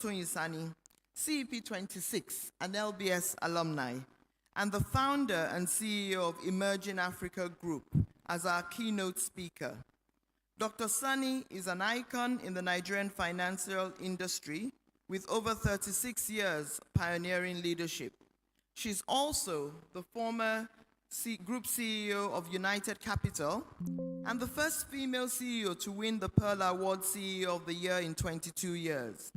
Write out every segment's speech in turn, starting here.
Toyinsani, CEP 26, an LBS alumni, and the founder and CEO of Emerging Africa Group as our keynote speaker. Dr. Sani is an icon in the Nigerian financial industry with over 36 years pioneering leadership. She's also the former Group CEO of United Capital and the first female CEO to win the Pearl Award CEO of the Year in 22 years.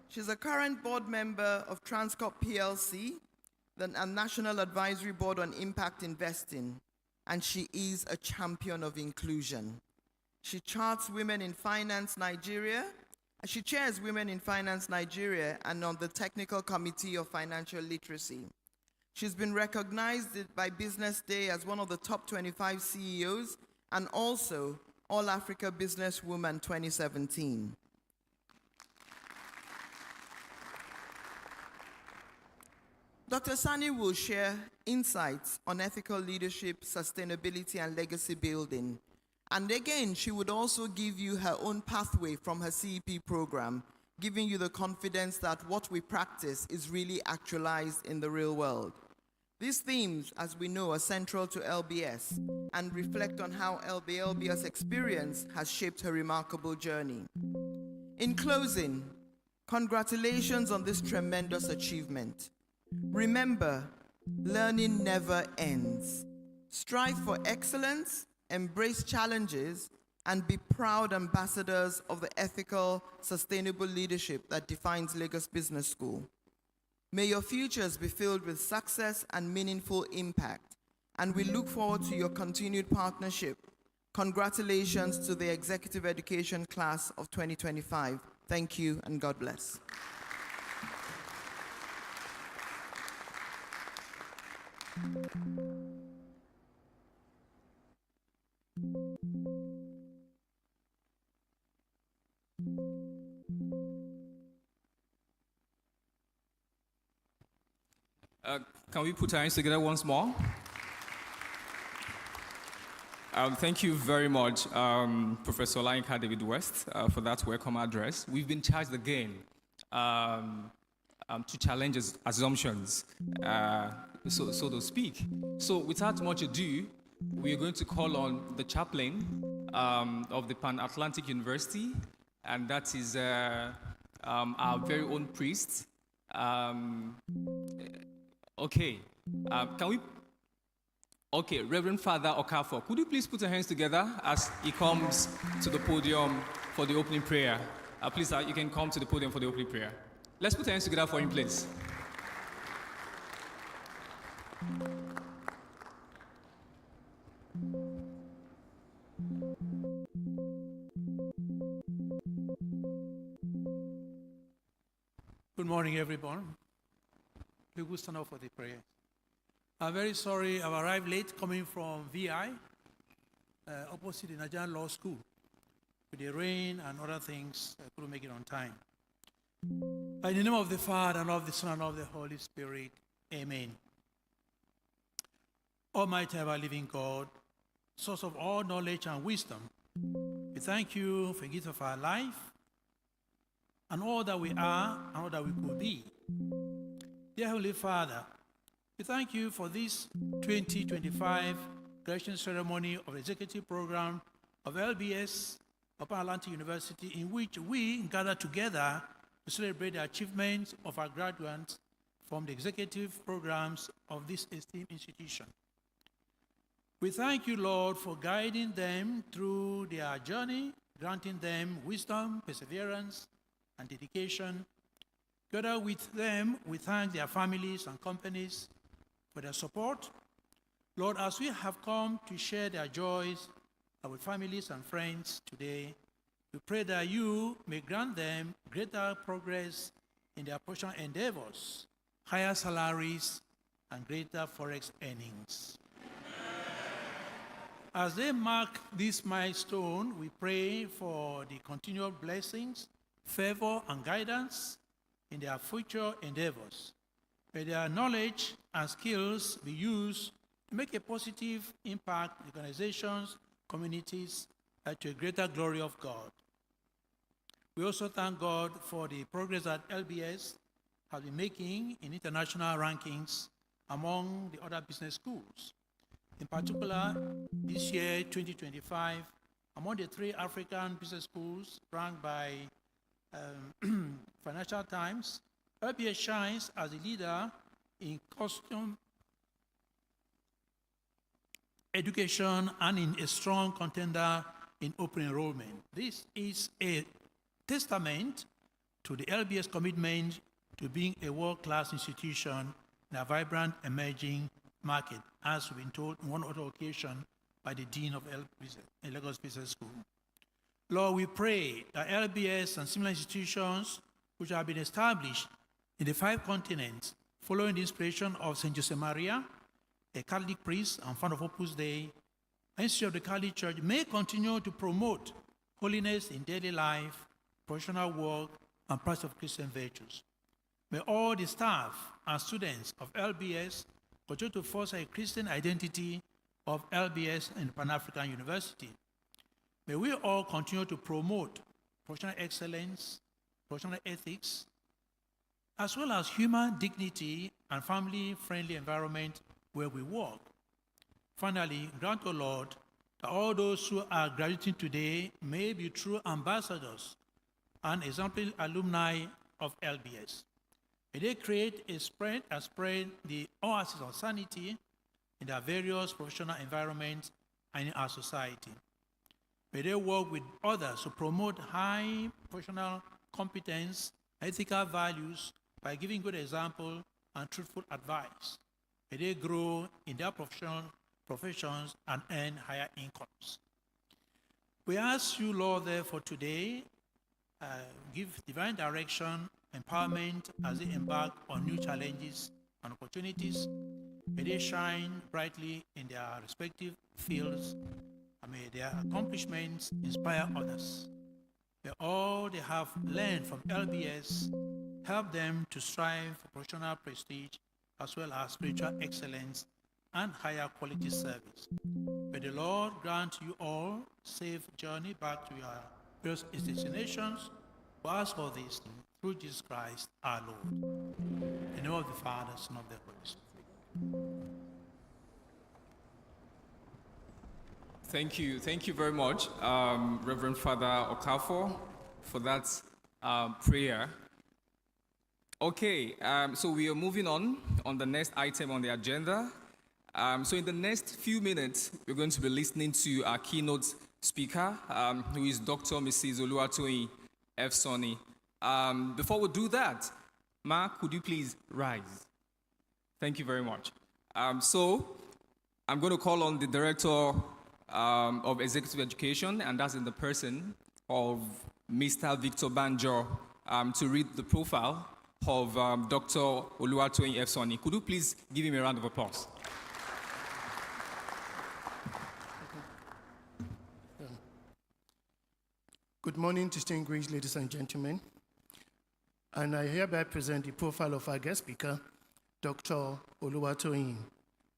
She's a current board member of Transcorp PLC, the National Advisory Board on Impact Investing, and she is a champion of inclusion. She charts Women in Finance Nigeria. She chairs Women in Finance Nigeria and on the Technical Committee of Financial Literacy. She's been recognized by Business Day as one of the top 25 CEOs and also All Africa Businesswoman 2017. Dr. Sani will share insights on ethical leadership, sustainability, and legacy building. And again, she would also give you her own pathway from her CEP program, giving you the confidence that what we practice is really actualized in the real world. These themes, as we know, are central to LBS and reflect on how LBS experience has shaped her remarkable journey. In closing, congratulations on this tremendous achievement. Remember, learning never ends. Strive for excellence, embrace challenges, and be proud ambassadors of the ethical, sustainable leadership that defines Lagos Business School. May your futures be filled with success and meaningful impact, and we look forward to your continued partnership. Congratulations to the Executive Education Class of 2025. Thank you, and God bless. Can we put our hands together once more? Thank you very much, Professor Olayinka David West, for that welcome address. We've been charged again to challenge assumptions, so to speak. So without much ado, we are going to call on the chaplain of the Pan-Atlantic University, and that is our very own priest. Okay, can we? Okay, Reverend Father Okafor, could you please put your hands together as he comes to the podium for the opening prayer? Please, you can come to the podium for the opening prayer. Let's put our hands together for him, please. Good morning, everyone. We will stand up for the prayer. I'm very sorry I arrived late coming from VI, opposite the Nigerian Law School. With the rain and other things, I couldn't make it on time. In the name of the Father, and of the Son, and of the Holy Spirit, amen. Almighty ever-living God, source of all knowledge and wisdom, we thank you for the gift of our life and all that we are and all that we could be. Dear Heavenly Father, we thank you for this 2025 graduation ceremony of the executive program of LBS Upper Atlantic University, in which we gather together to celebrate the achievements of our graduates from the executive programs of this esteemed institution. We thank you, Lord, for guiding them through their journey, granting them wisdom, perseverance, and dedication. Together with them, we thank their families and companies for their support. Lord, as we have come to share their joys with families and friends today, we pray that you may grant them greater progress in their professional endeavors, higher salaries, and greater forex earnings. As they mark this milestone, we pray for the continual blessings, favor, and guidance in their future endeavors. May their knowledge and skills be used to make a positive impact in organizations, communities, to a greater glory of God. We also thank God for the progress that LBS has been making in international rankings among the other business schools. In particular, this year, 2025, among the 3 African business schools ranked by Financial Times, LBS shines as a leader in custom education and in a strong contender in open enrollment. This is a testament to the LBS commitment to being a world-class institution in a vibrant emerging market, as we've been told on one other occasion by the Dean of Lagos Business School. Lord, we pray that LBS and similar institutions which have been established in the 5 continents following the inspiration of St. Josemaria, a Catholic priest and founder of Opus Dei, Institute of the Catholic Church, may continue to promote holiness in daily life, professional work, and practice of Christian virtues. May all the staff and students of LBS continue to foster a Christian identity of LBS and Pan-African University. May we all continue to promote professional excellence, professional ethics, as well as human dignity and family-friendly environment where we work. Finally, grant, O Lord, that all those who are graduating today may be true ambassadors and exemplary alumni of LBS. May they create and spread the oasis of sanity in their various professional environments and in our society. May they work with others to promote high professional competence, ethical values by giving good example and truthful advice. May they grow in their professions and earn higher incomes. We ask you, Lord, therefore today, give divine direction, empowerment as they embark on new challenges and opportunities. May they shine brightly in their respective fields, and may their accomplishments inspire others. May all they have learned from LBS help them to strive for professional prestige as well as spiritual excellence and higher quality service. May the Lord grant you all safe journey back to your various destinations. We ask all this through Jesus Christ our Lord. In the name of the Father, Son, of the Holy Spirit. Thank you very much, Reverend Father Okafor, for that prayer. Okay, so we are moving on the next item on the agenda. So in the next few minutes, we're going to be listening to our keynote speaker, who is Dr. Mrs. Oluwatoyin F. Sonny. Before we do that, Mark, could you please rise? Thank you very much. So I'm going to call on the Director of Executive Education, and that's in the person of Mr. Victor Banjo, to read the profile of Dr. Oluwatoyin F. Sonny. Could you please give him a round of applause? Good morning, distinguished ladies and gentlemen. And I hereby present the profile of our guest speaker, Dr. Oluwatoyin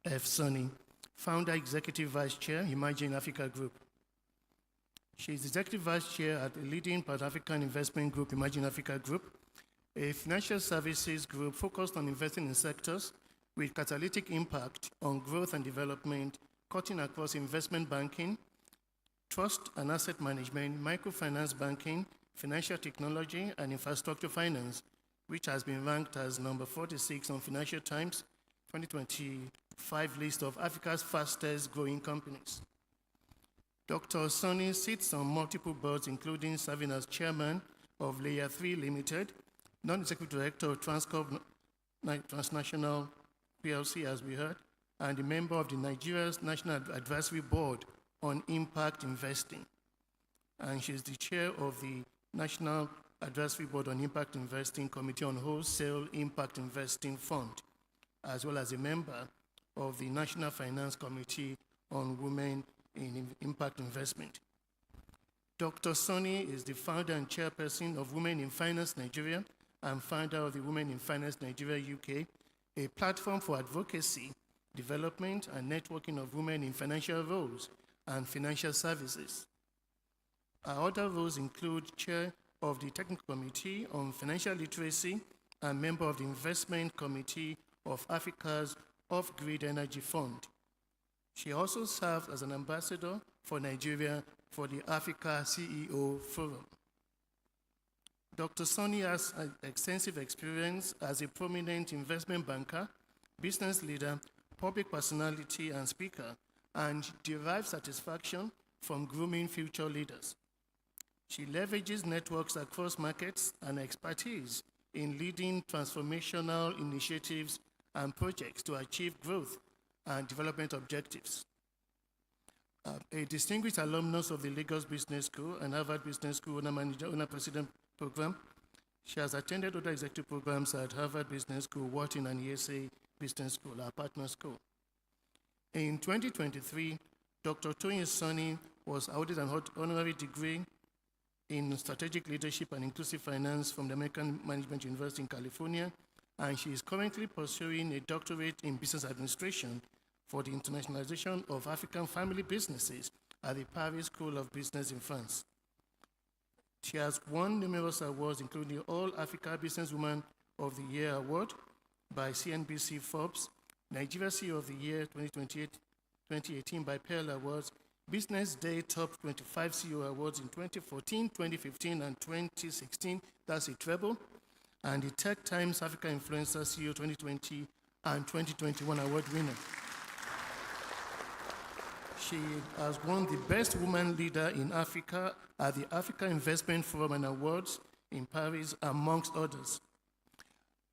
F. Sonny, Founder, Executive Vice Chair, Imagine Africa Group. She is Executive Vice Chair at the leading Pan-African investment group, Imagine Africa Group, a financial services group focused on investing in sectors with catalytic impact on growth and development, cutting across investment banking, trust and asset management, microfinance banking, financial technology, and infrastructure finance, which has been ranked as number 46 on Financial Times 2025 list of Africa's fastest growing companies. Dr. Sonny sits on multiple boards, including serving as chairman of Layer 3 Limited, non-executive director of Transcorp Transnational PLC, as we heard, and a member of the Nigeria's National Advisory Board on Impact Investing. And she's the chair of the National Advisory Board on Impact Investing Committee on Wholesale Impact Investing Fund, as well as a member of the National Finance Committee on Women in Impact Investment. Dr. Sonny is the founder and chairperson of Women in Finance Nigeria and founder of the Women in Finance Nigeria UK, a platform for advocacy, development, and networking of women in financial roles and financial services. Her other roles include Chair of the Technical Committee on Financial Literacy and member of the Investment Committee of Africa's Off-Grid Energy Fund. She also served as an ambassador for Nigeria for the Africa CEO Forum. Dr. Sonny has extensive experience as a prominent investment banker, business leader, public personality, and speaker, and derives satisfaction from grooming future leaders. She leverages networks across markets and expertise in leading transformational initiatives and projects to achieve growth and development objectives. A distinguished alumnus of the Lagos Business School and Harvard Business School owner-president program, she has attended other executive programs at Harvard Business School, Wharton, and ESA Business School, our partner school. In 2023, Dr. Toyin Sonny was awarded an honorary degree in strategic leadership and inclusive finance from the American Management University in California, and she is currently pursuing a doctorate in business administration for the internationalization of African family businesses at the Paris School of Business in France. She has won numerous awards, including the All Africa Businesswoman of the Year Award by CNBC Forbes, Nigeria CEO of the Year 2018 by Pearl Awards, Business Day Top 25 CEO Awards in 2014, 2015, and 2016. That's a treble. And the Tech Times Africa Influencer CEO 2020 and 2021 award winner. She has won the Best Woman Leader in Africa at the Africa Investment Forum and Awards in Paris, amongst others.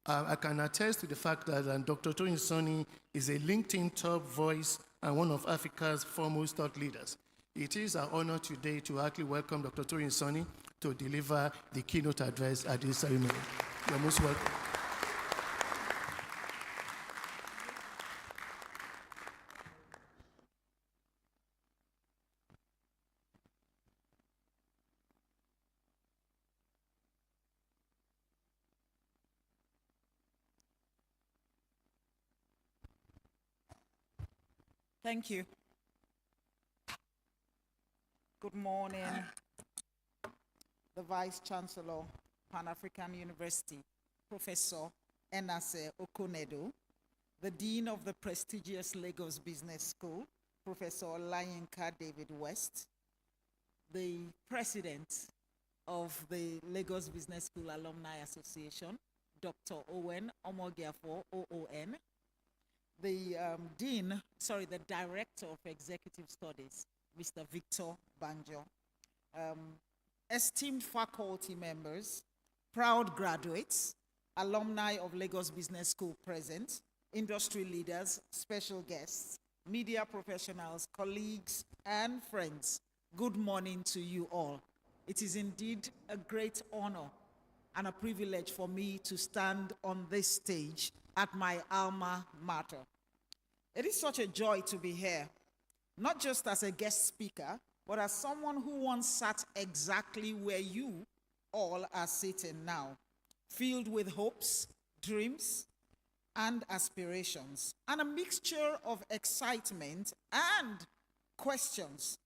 I can attest to the fact that Dr. Toyin Sonny is a LinkedIn top voice and one of Africa's foremost thought leaders. It is our honor today to actually welcome Dr. Toyin Sonny to deliver the keynote address at this ceremony. You're most welcome. Thank you. Good morning, the Vice Chancellor, Pan-African University, Professor Enase Okonedo, the Dean of the prestigious Lagos Business School, Professor Olayinka David West, the President of the Lagos Business School Alumni Association, Dr. Owen Omogiafo, OON, the Director of Executive Studies, Mr. Victor Banjo, esteemed faculty members, proud graduates, alumni of Lagos Business School present, industry leaders, special guests, media professionals, colleagues, and friends. Good morning to you all. It is indeed a great honor and a privilege for me to stand on this stage at my alma mater. It is such a joy to be here, not just as a guest speaker, but as someone who once sat exactly where you all are sitting now, filled with hopes, dreams, and aspirations, and a mixture of excitement and questions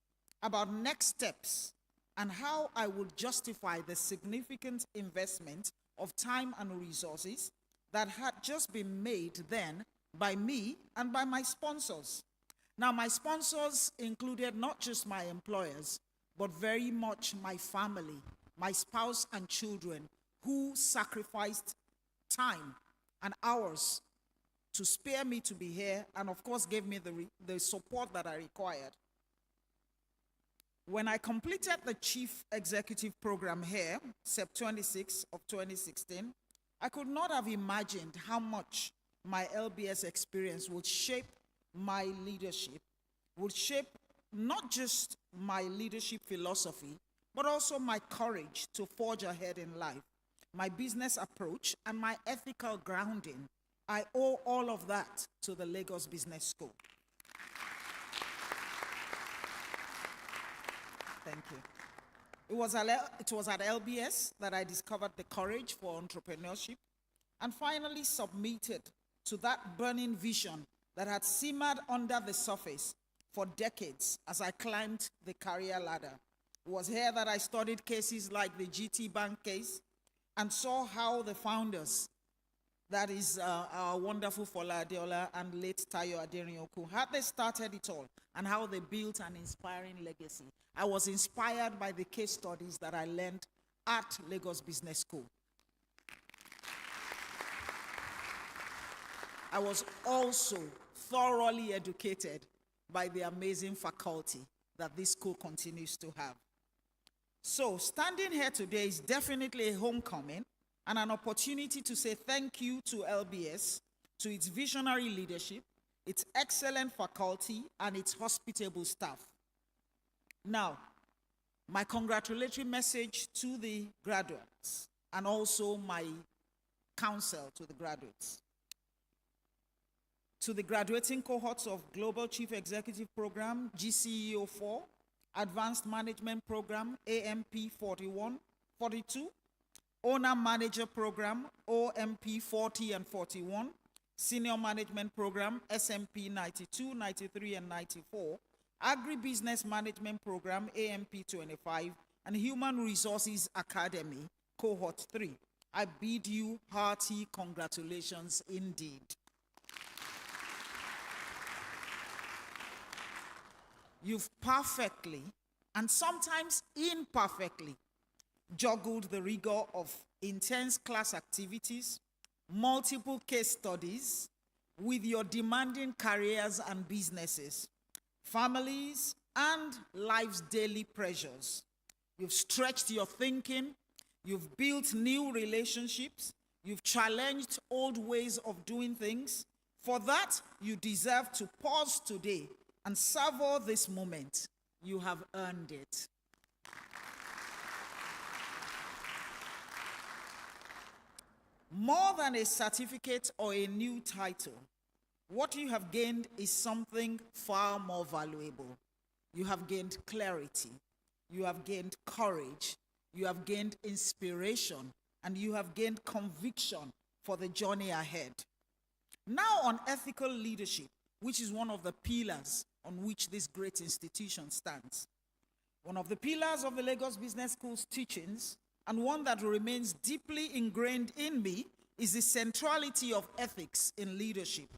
about next steps and how I would justify the significant investment of time and resources that had just been made then by me and by my sponsors. Now, my sponsors included not just my employers, but very much my family, my spouse and children, who sacrificed time and hours to spare me to be here, and of course gave me the support that I required. When I completed the Chief Executive Program here, September 26 of 2016, I could not have imagined how much my LBS experience would shape my leadership, would shape not just my leadership philosophy, but also my courage to forge ahead in life, my business approach, and my ethical grounding. I owe all of that to the Lagos Business School. Thank you. It was at LBS that I discovered the courage for entrepreneurship and finally submitted to that burning vision that had simmered under the surface for decades as I climbed the career ladder. It was here that I studied cases like the GT Bank case and saw how the founders, that is our wonderful Fola Adeola and late Tayo Aderinyoku, how they started it all and how they built an inspiring legacy. I was inspired by the case studies that I learned at Lagos Business School. I was also thoroughly educated by the amazing faculty that this school continues to have. So standing here today is definitely a homecoming and an opportunity to say thank you to LBS, to its visionary leadership, its excellent faculty, and its hospitable staff. Now, my congratulatory message to the graduates and also my counsel to the graduates. To the graduating cohorts of Global Chief Executive Program, GCEO 4, Advanced Management Program, AMP 42, Owner Manager Program, OMP 40 and 41, Senior Management Program, SMP 92, 93, and 94, Agribusiness Management Program, AMP 25, and Human Resources Academy, Cohort 3. I bid you hearty congratulations indeed. You've perfectly, and sometimes imperfectly, juggled the rigor of intense class activities, multiple case studies, with your demanding careers and businesses, families, and life's daily pressures. You've stretched your thinking, you've built new relationships, you've challenged old ways of doing things. For that, you deserve to pause today and savor this moment. You have earned it. More than a certificate or a new title, what you have gained is something far more valuable. You have gained clarity, you have gained courage, you have gained inspiration, and you have gained conviction for the journey ahead. Now on ethical leadership, which is one of the pillars on which this great institution stands. One of the pillars of the Lagos Business School's teachings, and one that remains deeply ingrained in me, is the centrality of ethics in leadership.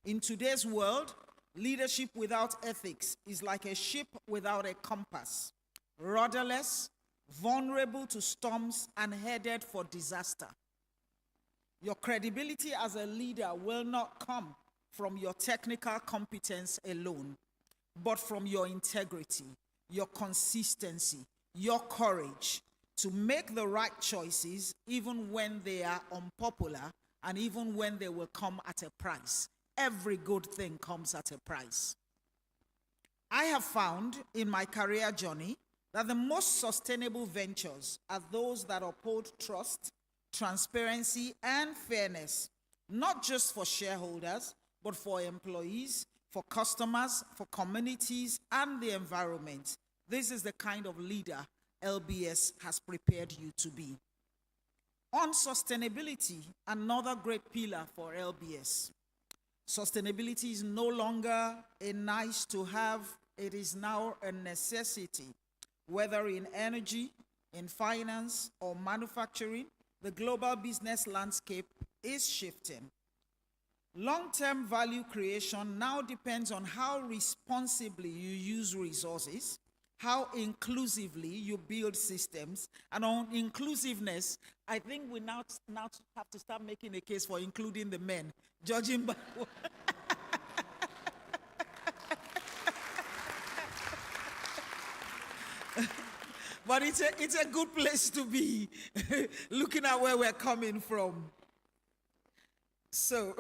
In today's world, leadership without ethics is like a ship without a compass, rudderless, vulnerable to storms, and headed for disaster. Your credibility as a leader will not come from your technical competence alone, but from your integrity, your consistency, your courage to make the right choices even when they are unpopular and even when they will come at a price. Every good thing comes at a price. I have found in my career journey that the most sustainable ventures are those that uphold trust, transparency, and fairness, not just for shareholders, but for employees, for customers, for communities, and the environment. This is the kind of leader LBS has prepared you to be. On sustainability, another great pillar for LBS. Sustainability is no longer a nice to have, it is now a necessity. Whether in energy, in finance, or manufacturing, the global business landscape is shifting. Long-term value creation now depends on how responsibly you use resources, how inclusively you build systems, and on inclusiveness, I think we now have to start making a case for including the men, judging by but it's a good place to be, looking at where we're coming from. So,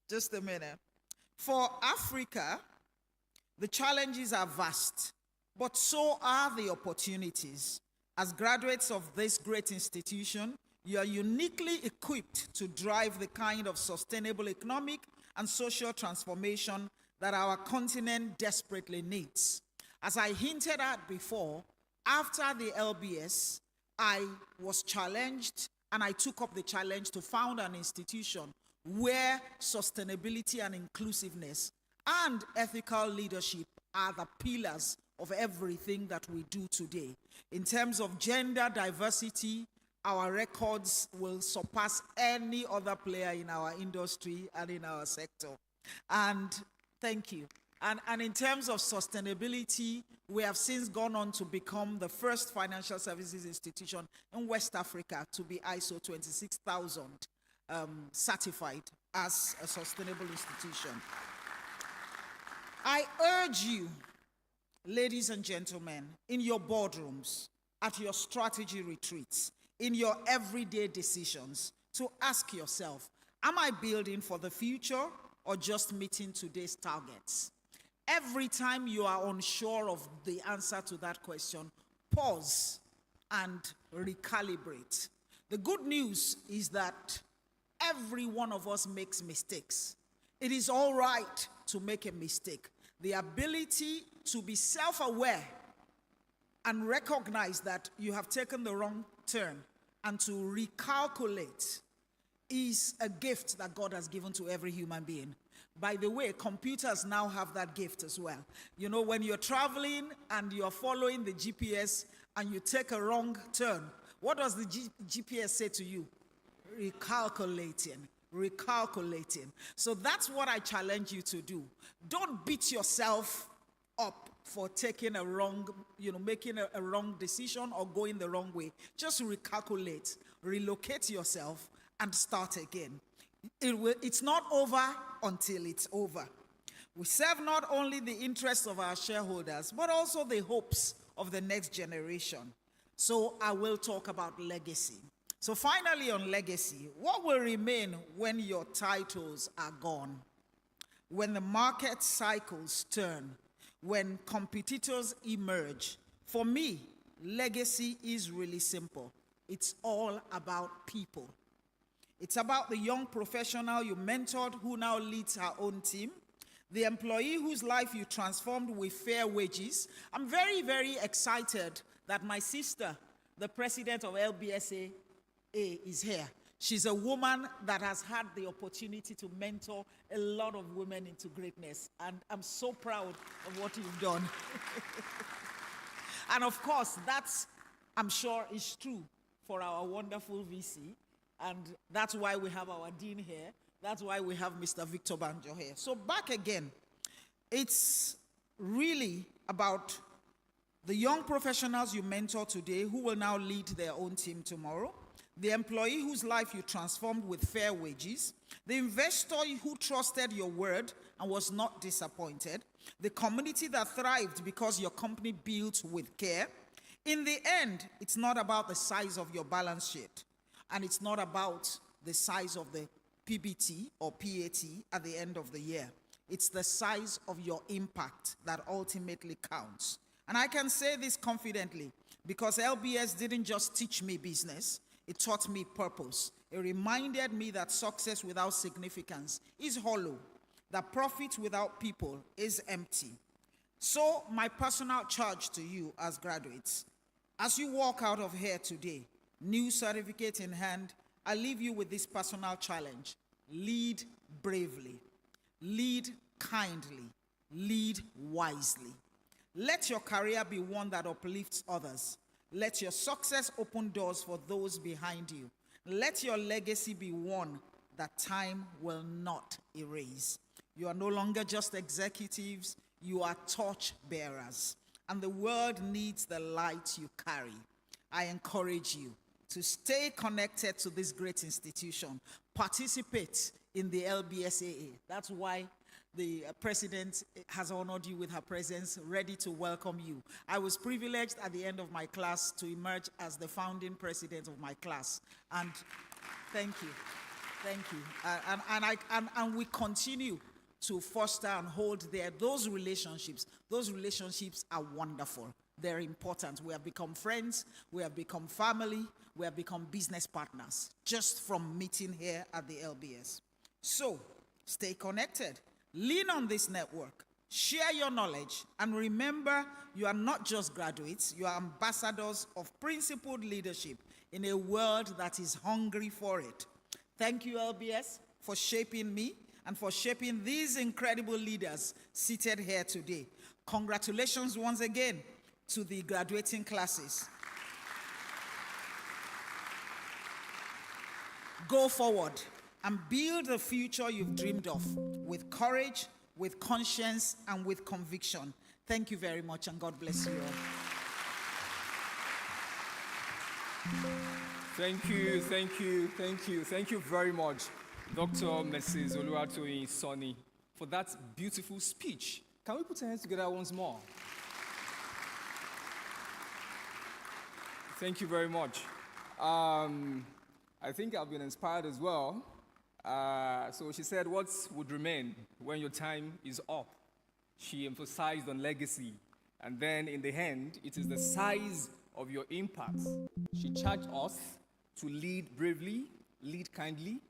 just a minute. For Africa, the challenges are vast, but so are the opportunities. As graduates of this great institution, you are uniquely equipped to drive the kind of sustainable economic and social transformation that our continent desperately needs. As I hinted at before, after the LBS, I was challenged and I took up the challenge to found an institution where sustainability and inclusiveness and ethical leadership are the pillars of everything that we do today. In terms of gender diversity, our records will surpass any other player in our industry and in our sector. And thank you. And in terms of sustainability, we have since gone on to become the first financial services institution in West Africa to be ISO 26000 certified as a sustainable institution. I urge you, ladies and gentlemen, in your boardrooms, at your strategy retreats, in your everyday decisions, to ask yourself, am I building for the future or just meeting today's targets? Every time you are unsure of the answer to that question, pause and recalibrate. The good news is that every one of us makes mistakes. It is all right to make a mistake. The ability to be self-aware and recognize that you have taken the wrong turn and to recalculate is a gift that God has given to every human being. By the way, computers now have that gift as well. You know, when you're traveling and you're following the GPS and you take a wrong turn, what does the GPS say to you? Recalculating. So that's what I challenge you to do. Don't beat yourself up for taking a wrong, making a wrong decision or going the wrong way. Just recalculate, relocate yourself, and start again. It's not over until it's over. We serve not only the interests of our shareholders, but also the hopes of the next generation. So I will talk about legacy. So finally on legacy, what will remain when your titles are gone? When the market cycles turn, when competitors emerge? For me, legacy is really simple. It's all about people. It's about the young professional you mentored who now leads her own team, the employee whose life you transformed with fair wages. I'm very, very excited that my sister, the president of LBSA, is here. She's a woman that has had the opportunity to mentor a lot of women into greatness, and I'm so proud of what you've done. And of course, that's, I'm sure, is true for our wonderful VC. And that's why we have our dean here. That's why we have Mr. Victor Banjo here. So back again, it's really about the young professionals you mentor today who will now lead their own team tomorrow, the employee whose life you transformed with fair wages, the investor who trusted your word and was not disappointed, the community that thrived because your company built with care. In the end, it's not about the size of your balance sheet. And it's not about the size of the PBT or PAT at the end of the year. It's the size of your impact that ultimately counts. And I can say this confidently because LBS didn't just teach me business, it taught me purpose. It reminded me that success without significance is hollow, that profit without people is empty. So my personal charge to you as graduates, as you walk out of here today, new certificate in hand, I leave you with this personal challenge. Lead bravely, lead kindly, lead wisely. Let your career be one that uplifts others. Let your success open doors for those behind you. Let your legacy be one that time will not erase. You are no longer just executives, you are torch bearers. And the world needs the light you carry. I encourage you to stay connected to this great institution. Participate in the LBSAA. That's why the president has honored you with her presence, ready to welcome you. I was privileged at the end of my class to emerge as the founding president of my class. And thank you. Thank you. And we continue to foster and hold there those relationships. Those relationships are wonderful. They're important. We have become friends, we have become family, we have become business partners just from meeting here at the LBS. So, stay connected. Lean on this network. Share your knowledge. And remember, you are not just graduates, you are ambassadors of principled leadership in a world that is hungry for it. Thank you, LBS, for shaping me and for shaping these incredible leaders seated here today. Congratulations once again to the graduating classes. Go forward and build the future you've dreamed of with courage, with conscience, and with conviction. Thank you very much, and God bless you all. Thank you very much, Dr. Mrs. Oluwatoyin Sonny, for that beautiful speech. Can we put our hands together once more? Thank you very much. I think I've been inspired as well. So she said, what would remain when your time is up? She emphasized on legacy. And then in the end, it is the size of your impact. She charged us to lead bravely, lead kindly,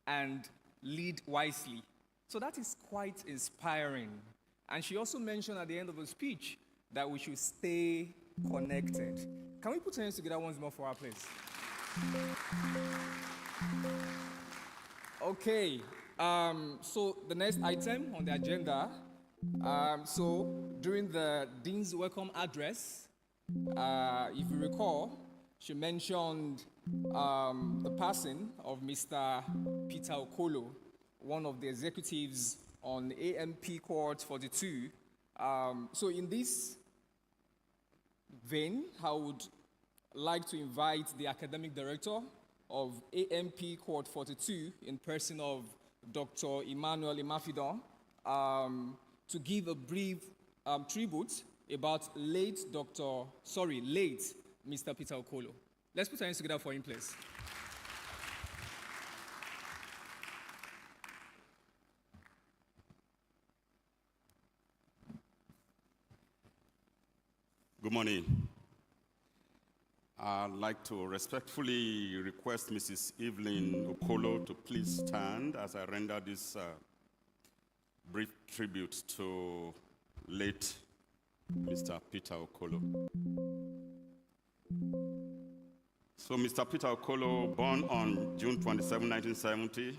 and lead wisely. So that is quite inspiring. And she also mentioned at the end of her speech that we should stay connected. Can we put our hands together once more for our place? Okay, so the next item on the agenda, so during the Dean's welcome address, if you recall, she mentioned the passing of Mr. Peter Okolo, one of the executives on AMP Court 42. So in this vein, I would like to invite the academic director of AMP Court 42 in person of Dr. Emmanuel Imafidon to give a brief tribute about late Mr. Peter Okolo. Let's put our hands together for him, please. Good morning. I'd like to respectfully request Mrs. Evelyn Okolo to please stand as I render this brief tribute to late Mr. Peter Okolo. So Mr. Peter Okolo, born on June 27, 1970,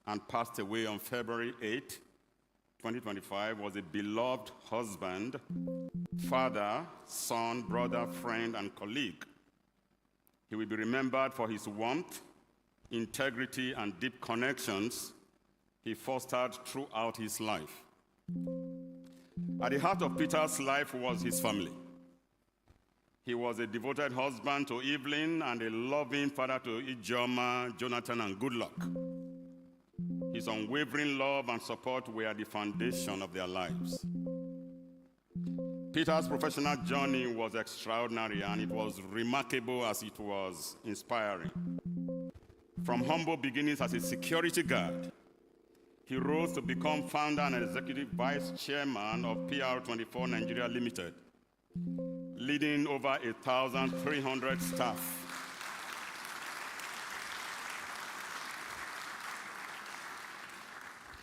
and passed away on February 8, 2025, was a beloved husband, father, son, brother, friend, and colleague. He will be remembered for his warmth, integrity, and deep connections he fostered throughout his life. At the heart of Peter's life was his family. He was a devoted husband to Evelyn and a loving father to Ijoma, Jonathan, and Goodluck. His unwavering love and support were the foundation of their lives. Peter's professional journey was extraordinary, and it was remarkable as it was inspiring. From humble beginnings as a security guard, he rose to become founder and executive vice chairman of PR24 Nigeria Limited, leading over 1,300 staff.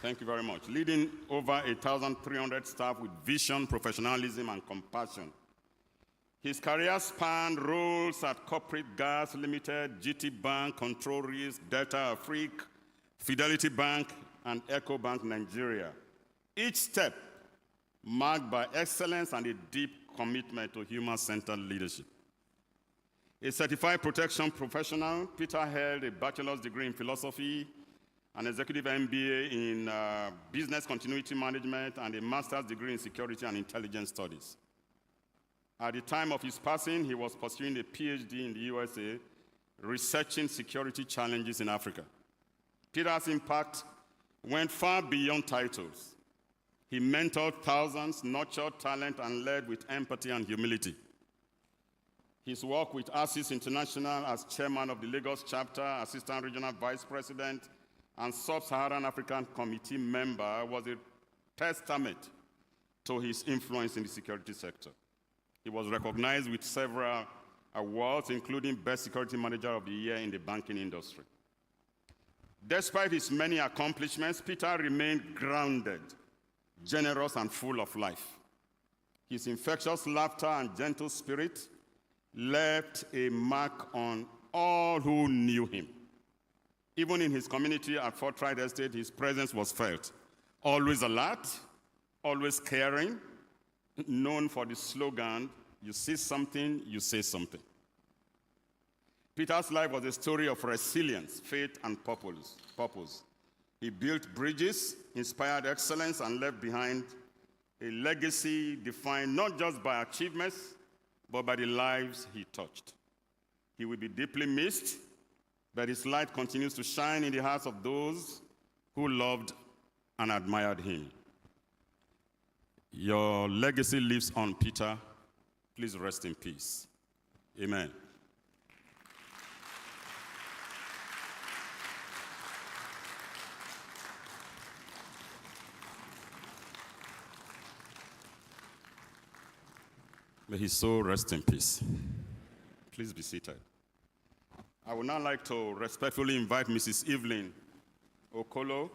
Thank you very much. Leading over 1,300 staff with vision, professionalism, and compassion. His career spanned roles at Corporate Gas Limited, GT Bank, Control Risk, Delta Afrique, Fidelity Bank, and Eco Bank Nigeria. Each step marked by excellence and a deep commitment to human-centered leadership. A certified protection professional, Peter held a bachelor's degree in philosophy, an executive MBA in business continuity management, and a master's degree in security and intelligence studies. At the time of his passing, he was pursuing a PhD in the USA, researching security challenges in Africa. Peter's impact went far beyond titles. He mentored thousands, nurtured talent, and led with empathy and humility. His work with ASIS International as chairman of the Lagos chapter, assistant regional vice president, and Sub-Saharan African Committee member was a testament to his influence in the security sector. He was recognized with several awards, including Best Security Manager of the Year in the banking industry. Despite his many accomplishments, Peter remained grounded, generous, and full of life. His infectious laughter and gentle spirit left a mark on all who knew him. Even in his community at Fortright Estate, his presence was felt. Always alert, always caring, known for the slogan, "You see something, you say something." Peter's life was a story of resilience, faith, and purpose. He built bridges, inspired excellence, and left behind a legacy defined not just by achievements, but by the lives he touched. He will be deeply missed, but his light continues to shine in the hearts of those who loved and admired him. Your legacy lives on, Peter. Please rest in peace. Amen. May his soul rest in peace. Please be seated. I would now like to respectfully invite Mrs. Evelyn Okolo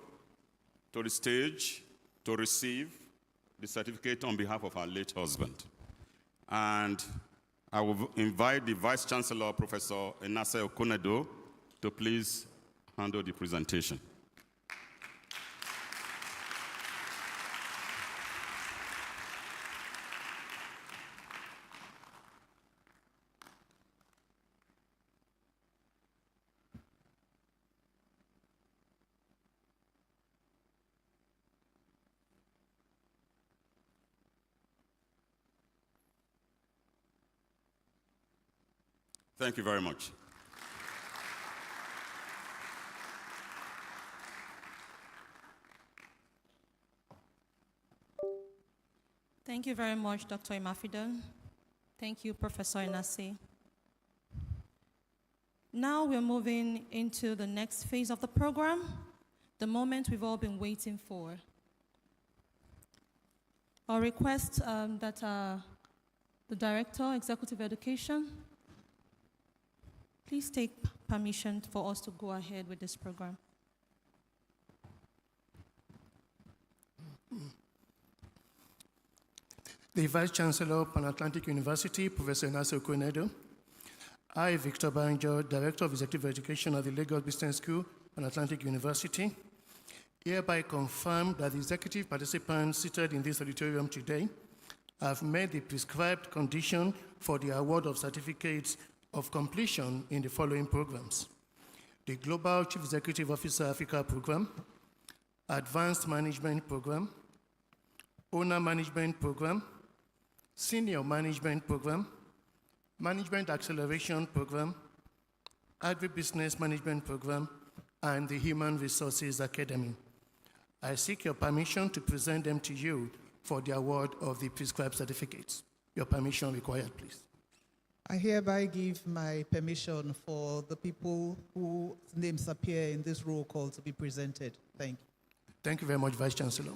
to the stage to receive the certificate on behalf of her late husband. And I will invite the Vice Chancellor, Professor Enase Okunedo, to please handle the presentation. Thank you very much. Thank you very much, Dr. Imafidon. Thank you, Professor Inasi. Now we're moving into the next phase of the program, the moment we've all been waiting for. I'll request that the Director, Executive Education, please take permission for us to go ahead with this program. The Vice Chancellor of Pan-Atlantic University, Professor Enase Okunedo. I, Victor Banjo, Director of Executive Education at the Lagos Business School, Pan-Atlantic University, hereby confirm that the executive participants seated in this auditorium today have met the prescribed condition for the award of certificates of completion in the following programs: the Global Chief Executive Officer Africa Program, Advanced Management Program, Owner Management Program, Senior Management Program, Management Acceleration Program, Agribusiness Management Program, and the Human Resources Academy. I seek your permission to present them to you for the award of the prescribed certificates. Your permission required, please. I hereby give my permission for the people whose names appear in this roll call to be presented. Thank you. Thank you very much, Vice Chancellor.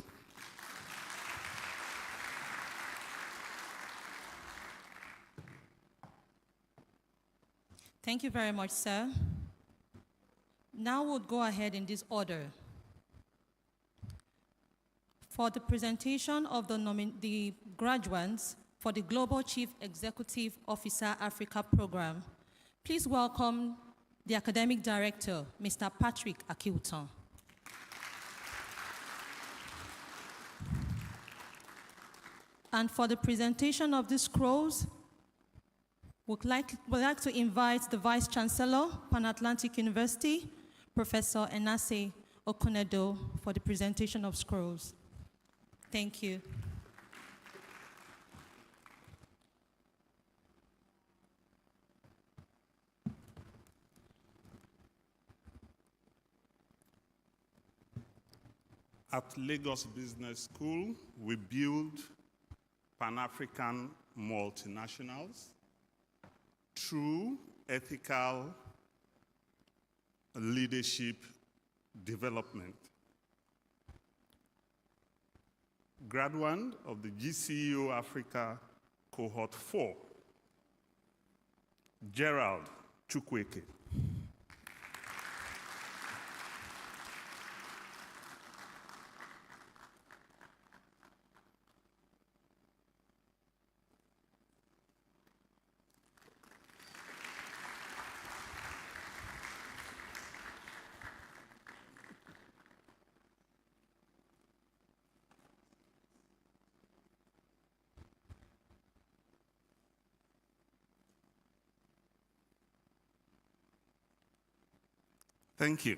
Thank you very much, sir. Now we'll go ahead in this order. For the presentation of the graduates for the Global Chief Executive Officer Africa Program, please welcome the Academic Director, Mr. Patrick Akilton. And for the presentation of these scrolls, we'd like to invite the Vice Chancellor, Pan-Atlantic University, Professor Enase Okunedo, for the presentation of scrolls. Thank you. At Lagos Business School, we build Pan-African multinationals through ethical leadership development. Graduate of the GCEO Africa Cohort 4, Gerald Chukwueke. Thank you.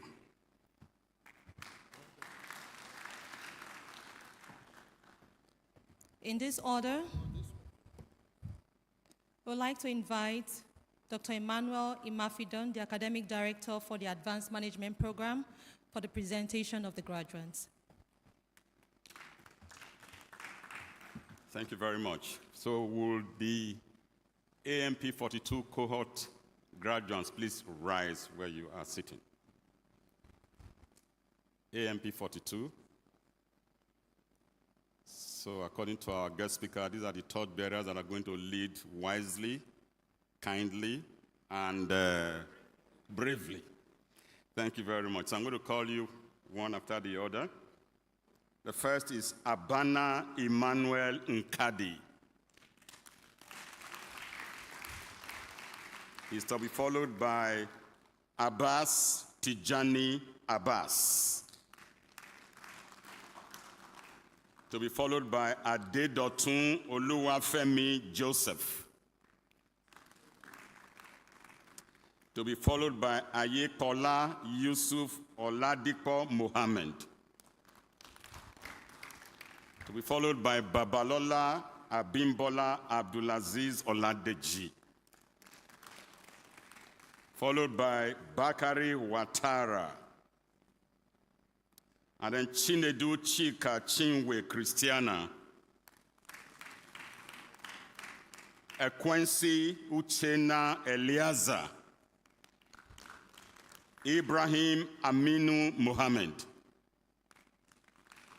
In this order, we would like to invite Dr. Emmanuel Imafidon, the Academic Director for the Advanced Management Program, for the presentation of the graduates. Thank you very much. So will the AMP 42 cohort graduates please rise where you are sitting? AMP 42. So according to our guest speaker, these are the torch bearers that are going to lead wisely, kindly, and bravely. Thank you very much. So I'm going to call you one after the other. The first is Abana Emmanuel Nkadi. He's to be followed by Abbas Tijani Abbas. To be followed by Adedotun Oluwafemi Joseph. To be followed by Ayekola Yusuf Oladipo Mohammed. To be followed by Babalola Abimbola Abdulaziz Oladeji. Followed by Bakari Watara. And then Chinedu Chika Chinwe Christiana. Ekwensi Uchena Eliaza. Ibrahim Aminu Mohammed.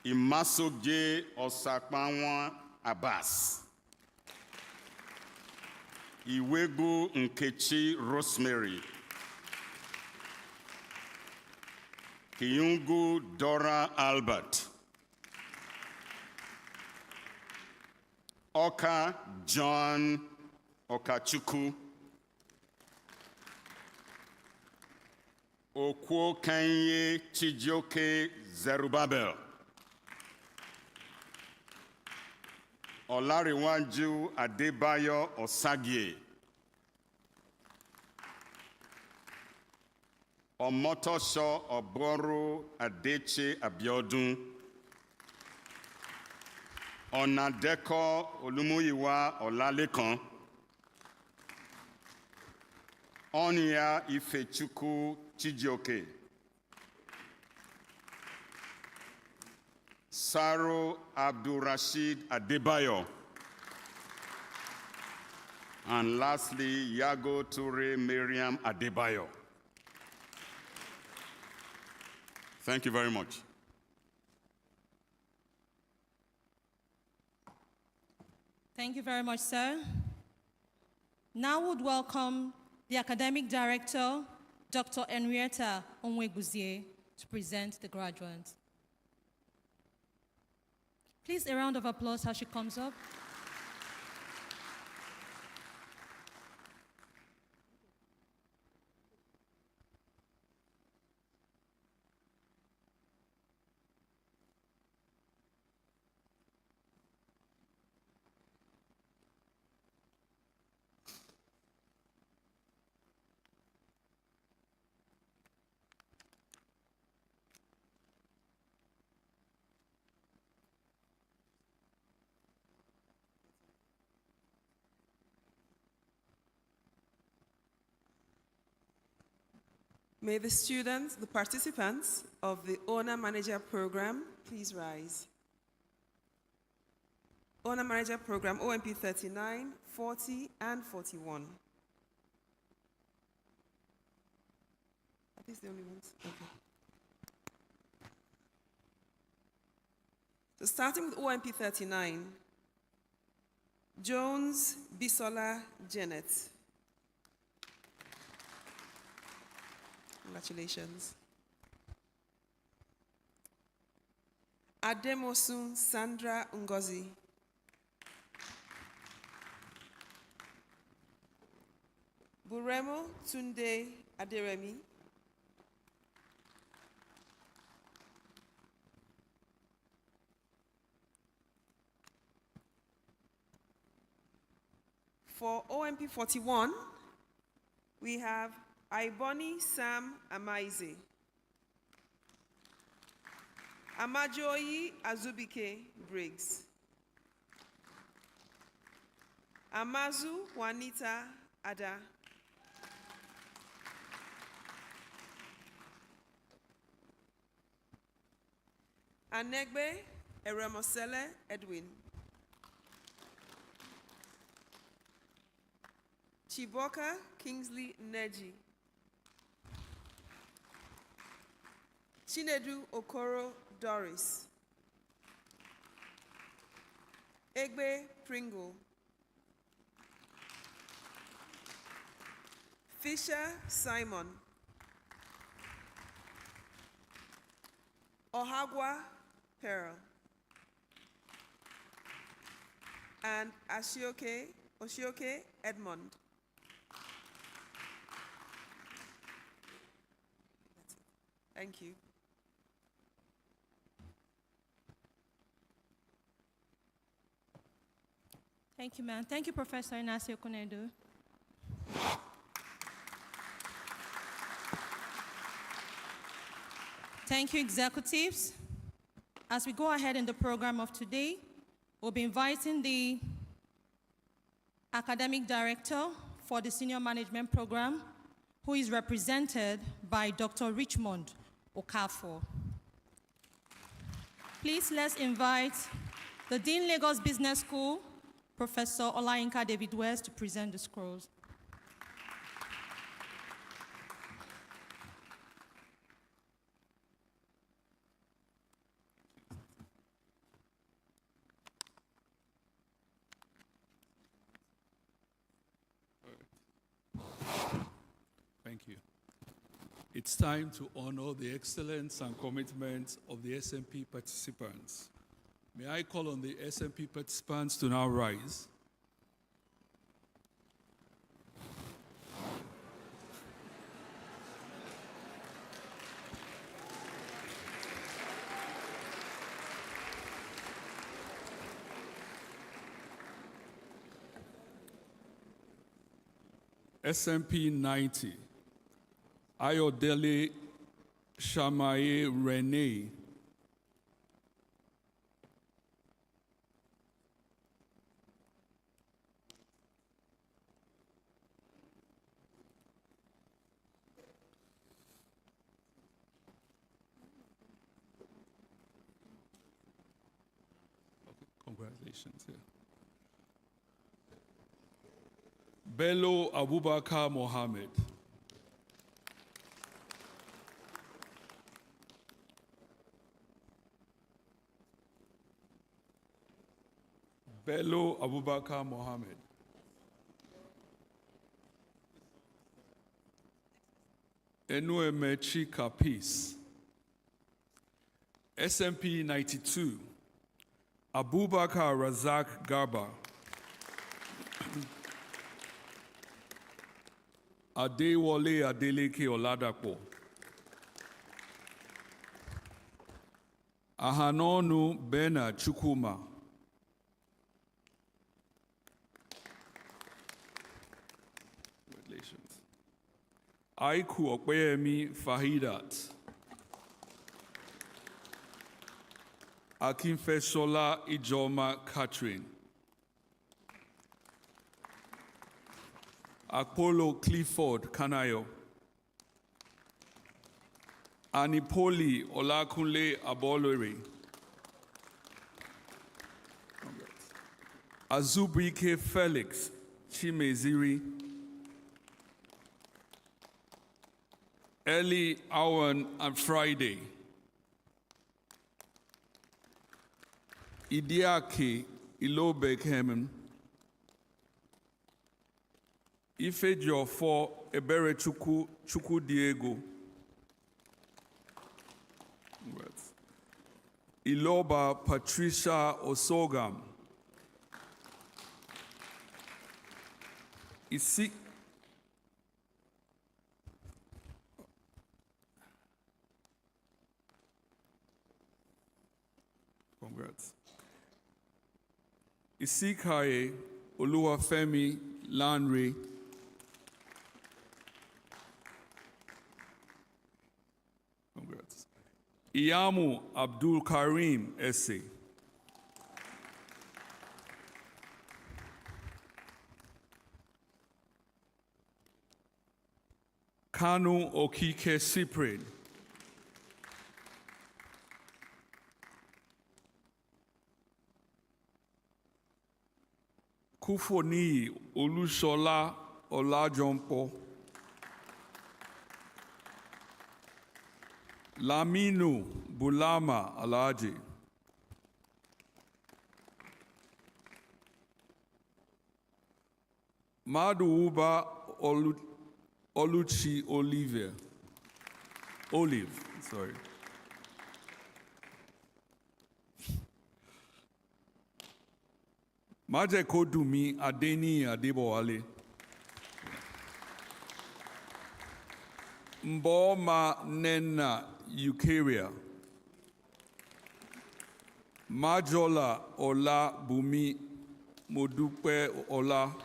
Imasoje Osakpanwa Abbas. Iwegu Nkechi Rosemary. Kiyungu Dora Albert. Oka John Okachukwu. Okwo Kanye Chijioke Zerubbabel. Olariwaju Adebayo Osagie. Omotosho Oboro Adeche Abiodun. Onadeko Olumuyiwa Olalekan. Onia Ifechukwu Chijioke. Saro Abdurrashid Adebayo. And lastly, Yago Toure Miriam Adebayo. Thank you very much. Thank you very much, sir. Now would welcome the Academic Director, Dr. Henrietta Onweguzie, to present the graduates. Please, a round of applause as she comes up. May the students, the participants of the Owner-Manager Program, please rise. Owner-Manager Program, OMP 39, 40, and 41. Are these the only ones? Okay. So starting with OMP 39, Jones Bisola Janet. Congratulations. Ademosun Sandra Ngozi. Buremo Tunde Aderemi. For OMP 41, we have Iboni Sam Amaize. Amajoyi Azubike Briggs. Amazu Juanita Ada. Anegbe Eremosele Edwin. Chiboka Kingsley Neji. Chinedu Okoro Doris. Egbe Pringle. Fisher Simon. Ohagwa Pearl. And Oshioke Edmond. Thank you. Thank you, ma'am. Thank you, Professor Inasio Konedu. Thank you, executives. As we go ahead in the program of today, we'll be inviting the academic director for the senior management program, who is represented by Dr. Richmond Okafor. Please let's invite the Dean Lagos Business School, Professor Olayinka David West, to present the scrolls. Thank you. It's time to honor the excellence and commitment of the SMP participants. May I call on the SMP participants to now rise. SMP 90, Ayodele Shamaye Rene. Congratulations. Yeah. Bello Abubakar Mohammed. Bello Abubakar Mohammed. Enuemechi Kapis. SMP 92. Abubakar Razak Garba. Adewale Adeleke Oladapo. Ahanonu Bena Chukuma. Congratulations. Aiku Okpeyemi Fahidat. Akinfeshola Ijoma Catherine. Okolo Clifford Kanayo. Anipoli Olakunle Abolore. Azubrike Felix Chimeziri. Eli Awan and Friday. Idiake Ilobe Kemen. Ifejofo Ebere Chuku Diego. Iloba Patricia Osogam. Congrats. Isikaye Oluwafemi Lanre. Congrats. Iyamu Abdul Karim Esse. Kanu Okike Cyprian. Kufoni Olushola Olajompo. Laminu Bulama Alaji. Maduuba Oluchi Olive, sorry. Maje Kodumi Adeni Adebowale. Mboma Nena Eukarya. Majola Ola Bumi Modupe Ola.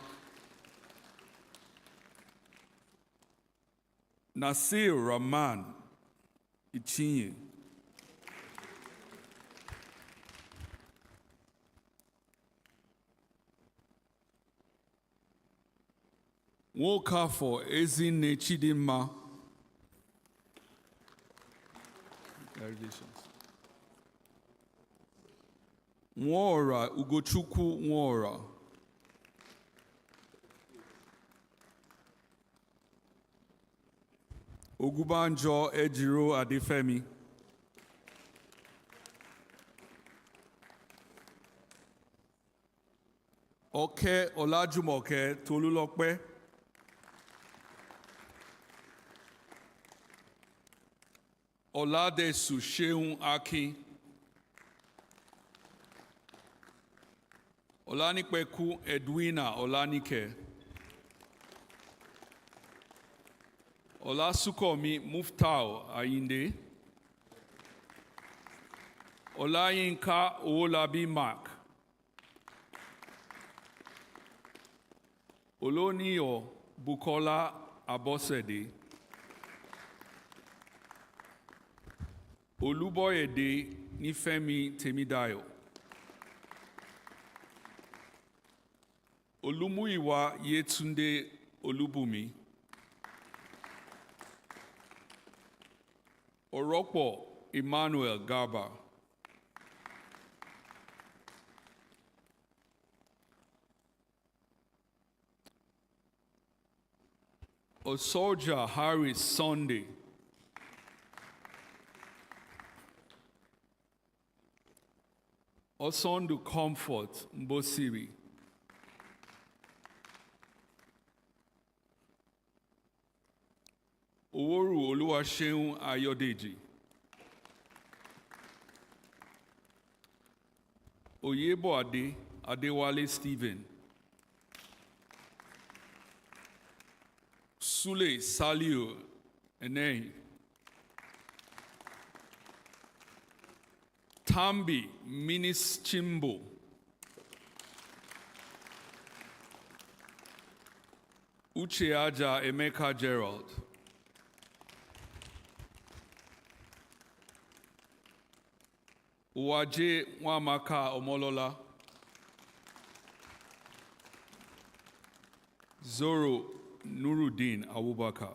Nasir Rahman Ichinye. Nwokafo Ezine Chidinma. Nwaora Ugochukwu Nwaora. Ogubanjo Ejiro Adefemi. Oke Olajumoke Tolulope. Oladesu Sheun Aki. Olanipeku Edwina Olanike. Olasukomi Muftau Ayinde. Olayinka Owolabi Mark. Oloniyo Bukola Abosede. Oluboyede Nifemi Temidayo. Olumuyiwa Yetunde Olubumi. Oropo Emmanuel Garba. Osoja Harris Sunday. Osondu Comfort Mbosiri. Oworu Oluwaseun Ayodeji. Oyebo Ade Adewale Stephen. Sule Saliu Enehi. Tambi Minis Chimbo. Ucheaja Emeka Gerald. Uwaje Nwamaka Omolola. Zoro Nuruddin Abubakar.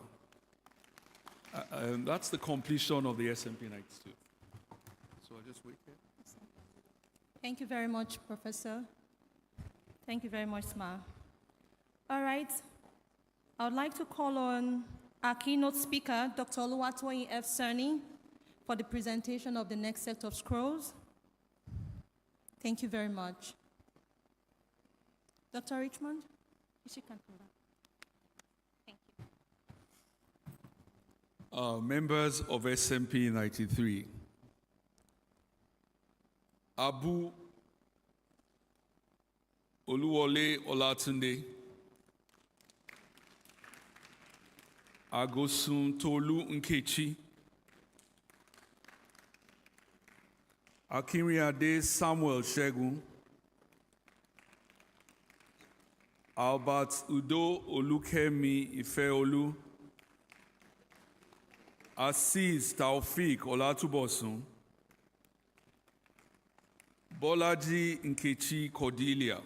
That's the completion of the SMP 92. So I'll just wait here. Thank you very much, Professor. Thank you very much, SMA. All right. I would like to call on our keynote speaker, Dr. Oluwatoyin F. Cerny, for the presentation of the next set of scrolls. Thank you very much. Dr. Richmond, if you can come back. Thank you. Members of SMP 93. Abu Oluwole Olatunde. Agosun Tolu Nkechi. Akinriade Samuel Shegun. Albert Udo Olukemi Ifeolu. Aziz Taufik Olatubosun, Bolaji Nkechi Cordelia,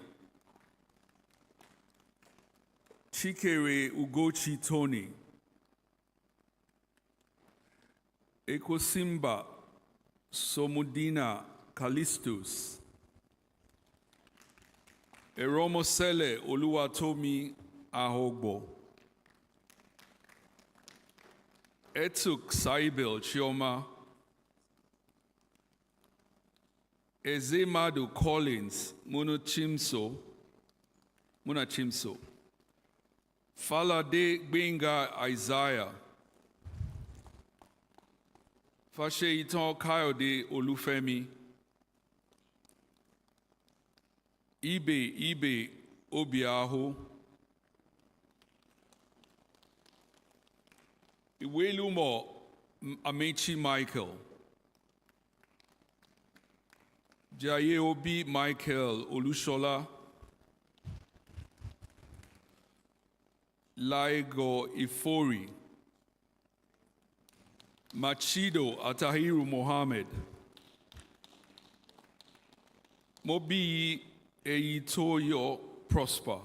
Chikere Ugochi Tony, Ekosimba Somudina Callistus, Eromosele Oluwatomi Ahogbo, Etuk Saibel Chioma, Ezemadu Collins Munachimso, Falade Benga Isaiah, Fasheiton Kayode Olufemi, Ibe Obiaho, Iwelumo Amechi Michael, Jayeobi Michael Olushola, Laigo Ifori, Machido Atahiru Mohammed, Mobi Eitoyo Prosper,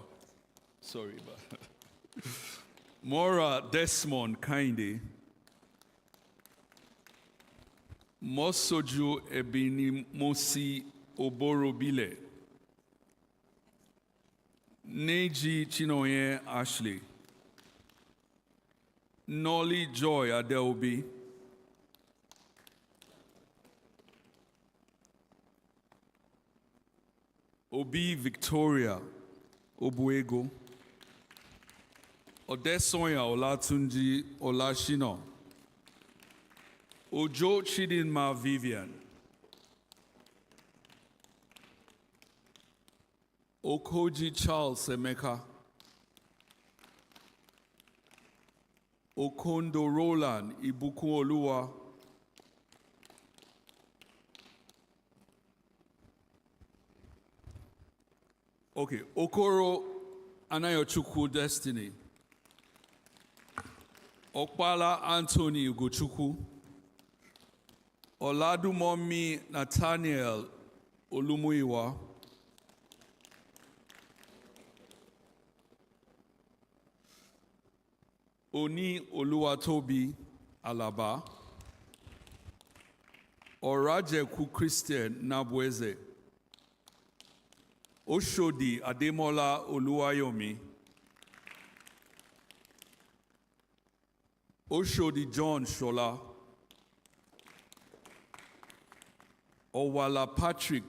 sorry, but Mora Desmond Kainde, Mosoju Ebini Mosi Oborobile, Neji Chinoye Ashley, Nolly Joy Adeobi, Obi Victoria Obuego, Odesonya Olatunji Olashino, Ojo Chidinma Vivian, Okoji Charles Emeka, Okondo Roland Ibukun Olua, okay, Okoro Anayochukwu Destiny, Okpala Anthony Ugochukwu, Oladumomi Nathaniel Olumuyiwa, Oni Oluwatobi Alaba, Orajeku Christian Nabweze, Oshodi Ademola Oluwayomi, Oshodi John Shola, Owala Patrick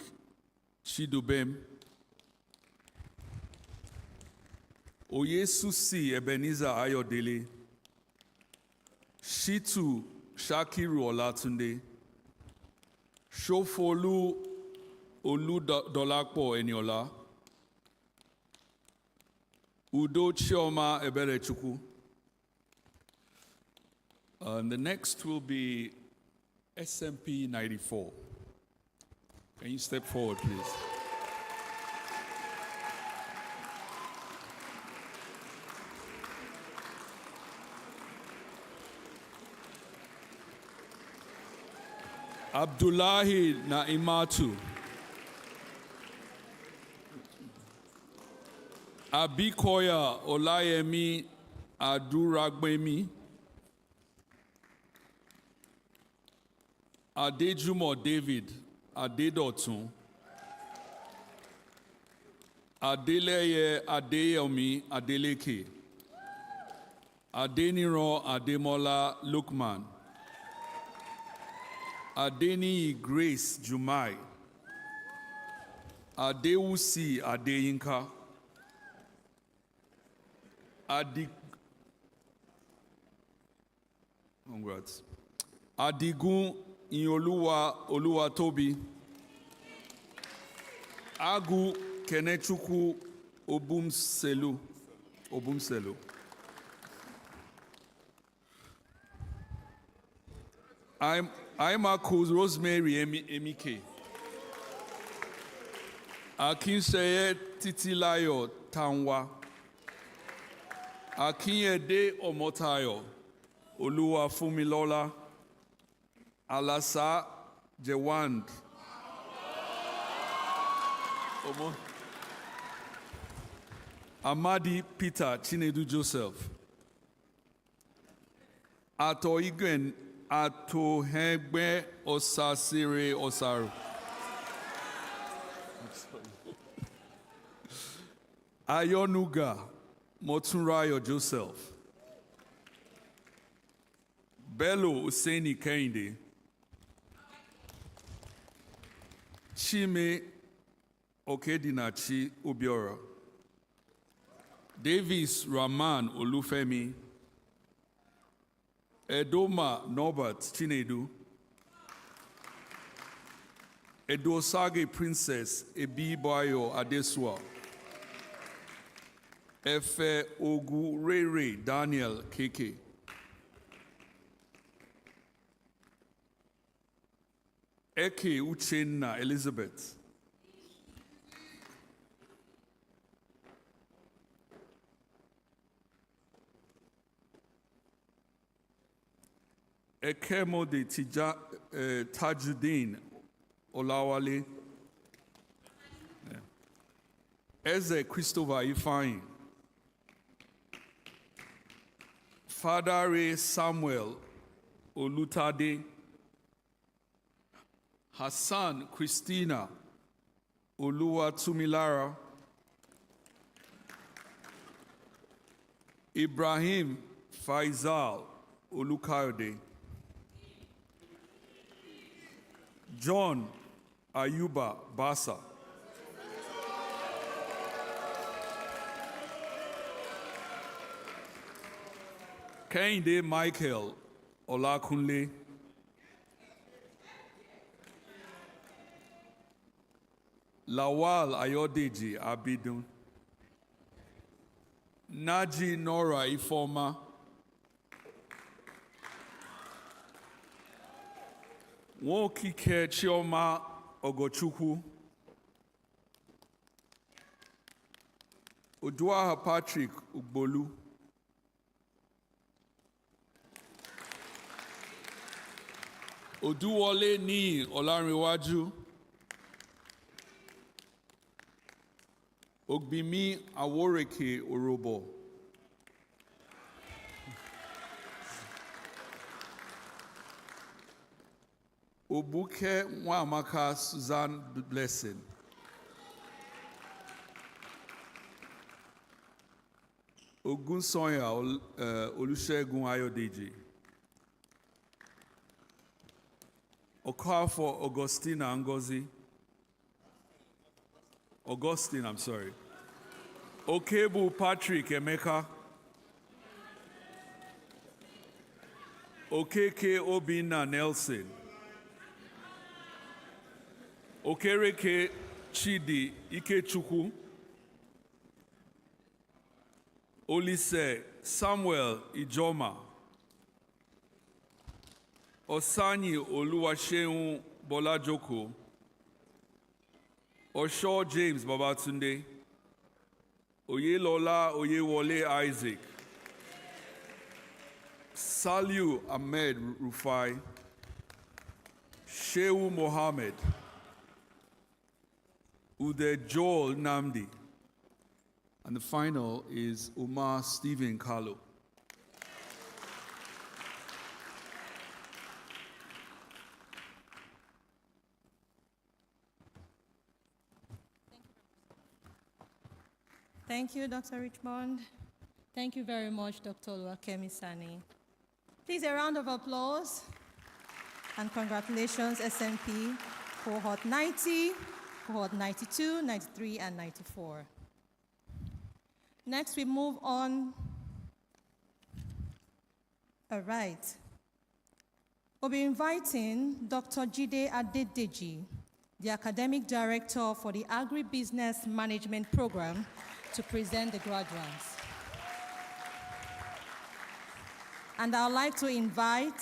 Chidubem, Oyesusi Ebenezer Ayodele, Shitu Shakiru Olatunde, Shofolu Oludolakpo Eniola, Udo Chioma Eberechukwu. And the next will be SMP 94. Can you step forward, please? Abdullahi Naimatu, Abikoya Olayemi Aduragbemi, Adejumo David Adedotun, Adeleye Adeyomi Adeleke, Adeniro Ademola Lukman, Adeni Grace Jumai, Adewusi Adeyinka, Congrats. Adigun Inyoluwa Oluwatobi, Agu Kenechukwu Obumselu. I'm Akuz Rosemary Emike. Akinseye Titilayo Tanwa. Akinyede Omotayo. Oluwafunmilola Alasa Jewand. Amadi Peter Chinedu Joseph. Ato Igen Ato Hegbe Osasire Osaru. Ayonuga Motunrayo Joseph. Bello Useni Kende. Chime Okedinachi Obiora. Davis Rahman Olufemi. Edoma Norbert Chinedu. Edosage Princess Ebibayo Adesua. Efe Ogurere Daniel Keke. Eke Uchenna Elizabeth. Ekemo de Tajuddin Olawale. Eze Christopher Ifeanyi. Fadare Samuel Olutade. Hassan Christina Oluwatumilara. Ibrahim Faisal Olukayode. John Ayuba Basa. Kehinde Michael Olakunle. Lawal Ayodeji Abidun. Naji Nora Ifoma. Wokike Chioma Ogochukwu. Oduaha Patrick Ugbolu. Oduwole Ni Olanrewaju. Ogbimi Aworeke Orobo. Obuke Nwamaka Suzanne Blessing. Ogunsonya Olusegun Ayodeji. Okafo Augustina Ngozi. Augustine, I'm sorry. Okebu Patrick Emeka. Okeke Obina Nelson. Okereke Chidi Ikechukwu. Olise Samuel Ijoma. Osani Oluwaseun Bolajoko. Osho James Babatunde. Oyelola Oyewole Isaac. Saliu Ahmed Rufai. Shehu Mohammed. Ude Joel Namdi. And the final is Umar Stephen Carlo. Thank you, Dr. Richmond. Thank you very much, Dr. Oluwakemi Sani. Please, a round of applause. And congratulations, SMP, cohort 90, cohort 92, 93, and 94. Next, we move on. All right. We'll be inviting Dr. Jide Adedeji, the Academic Director for the Agribusiness Management Program, to present the graduates. And I'd like to invite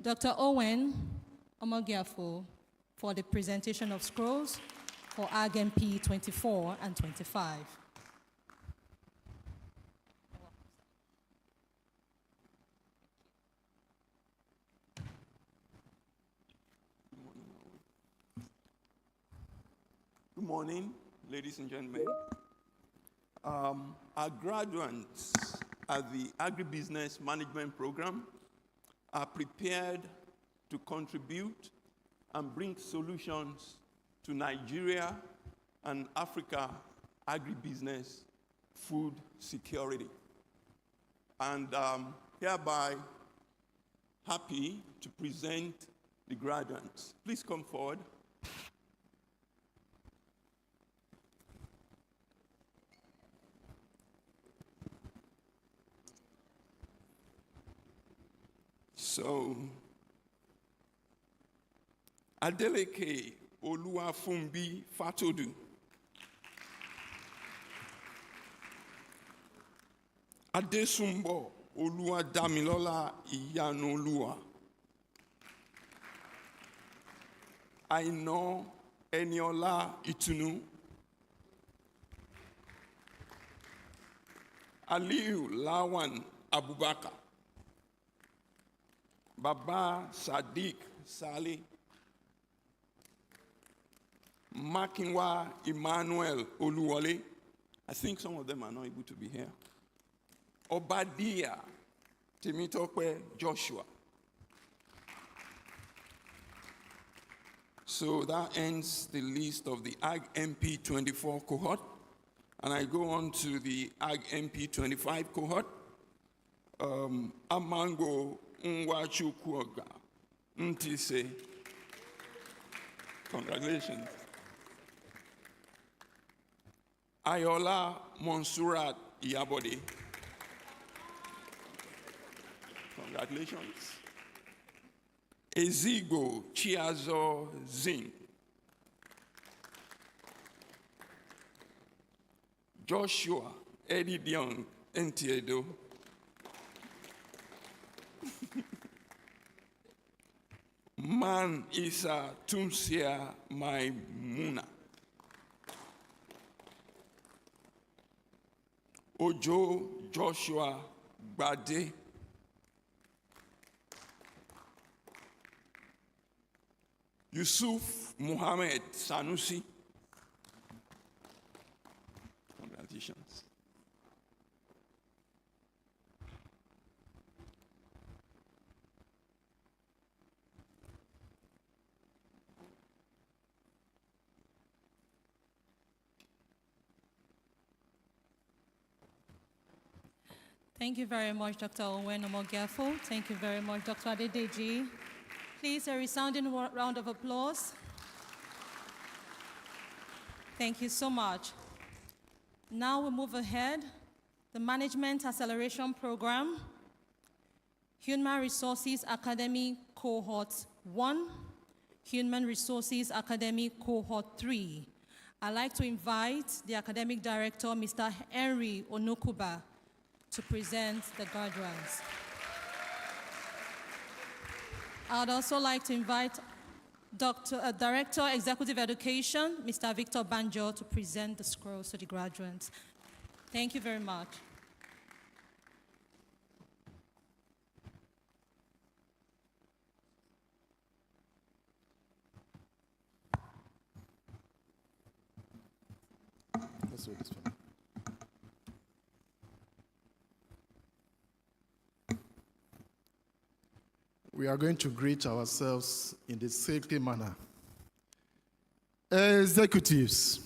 Dr. Owen Omogiafo for the presentation of scrolls for AgMP 24 and 25. Good morning, ladies and gentlemen. Our graduates at the Agribusiness Management Program are prepared to contribute and bring solutions to Nigeria and Africa agribusiness food security. And hereby happy to present the graduates. Please come forward. So, Adeleke Oluwafunbi Fatodu. Adesumbo Oluwadamilola Iyanoluwa. Aino Eniola Itunu. Aliu Lawan Abubakar. Baba Sadiq Saleh. Makinwa Emmanuel Oluwole. I think some of them are not able to be here. Obadiah Temitope Joshua. So that ends the list of the Ag MP 24 cohort. And I go on to the Ag MP 25 cohort. Amango Nwachukwoga Ntise. Congratulations. Ayola Monsurat Iyabode. Congratulations. Ezigo Chiazo Zin. Joshua Eddie Dion Entiedo. Man Isa Tumsia Maimuna. Ojo Joshua Bade. Yusuf Muhammad Sanusi. Congratulations. Thank you very much, Dr. Owen Omogafo. Thank you very much, Dr. Adedeji. Please, a resounding round of applause. Thank you so much. Now we move ahead. The Management Acceleration Program, Human Resources Academy Cohort 1, Human Resources Academy Cohort 3. I'd like to invite the Academic Director, Mr. Henry Onokuba, to present the graduates. I'd also like to invite Director, Executive Education, Mr. Victor Banjo, to present the scrolls to the graduates. Thank you very much. Let's do this one. We are going to greet ourselves in the safety manner. Executives,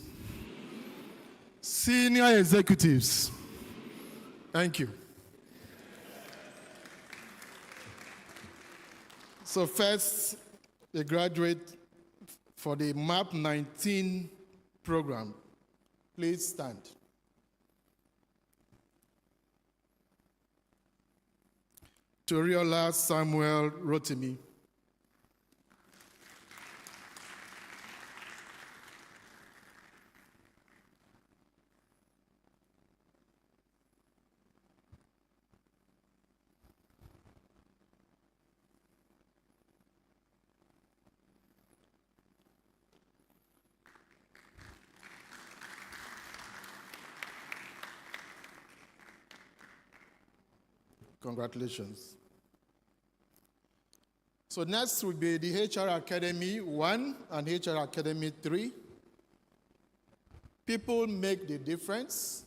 senior executives, thank you. So first, the graduate for the MAP 19 program, please stand. Toriola Samuel Rotimi. Congratulations. So next will be the HR Academy 1 and HR Academy 3. People make the difference.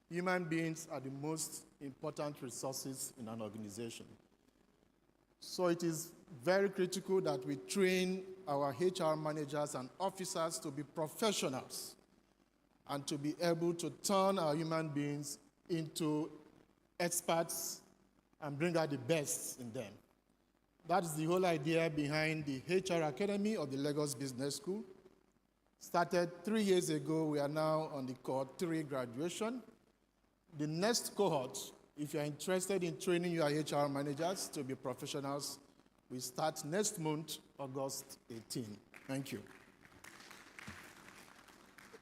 Human beings are the most important resources in an organization. So it is very critical that we train our HR managers and officers to be professionals and to be able to turn our human beings into experts and bring out the best in them. That is the whole idea behind the HR Academy of the Lagos Business School. Started 3 years ago, we are now on the cohort 3 graduation. The next cohort, if you're interested in training your HR managers to be professionals, we start next month, August 18. Thank you.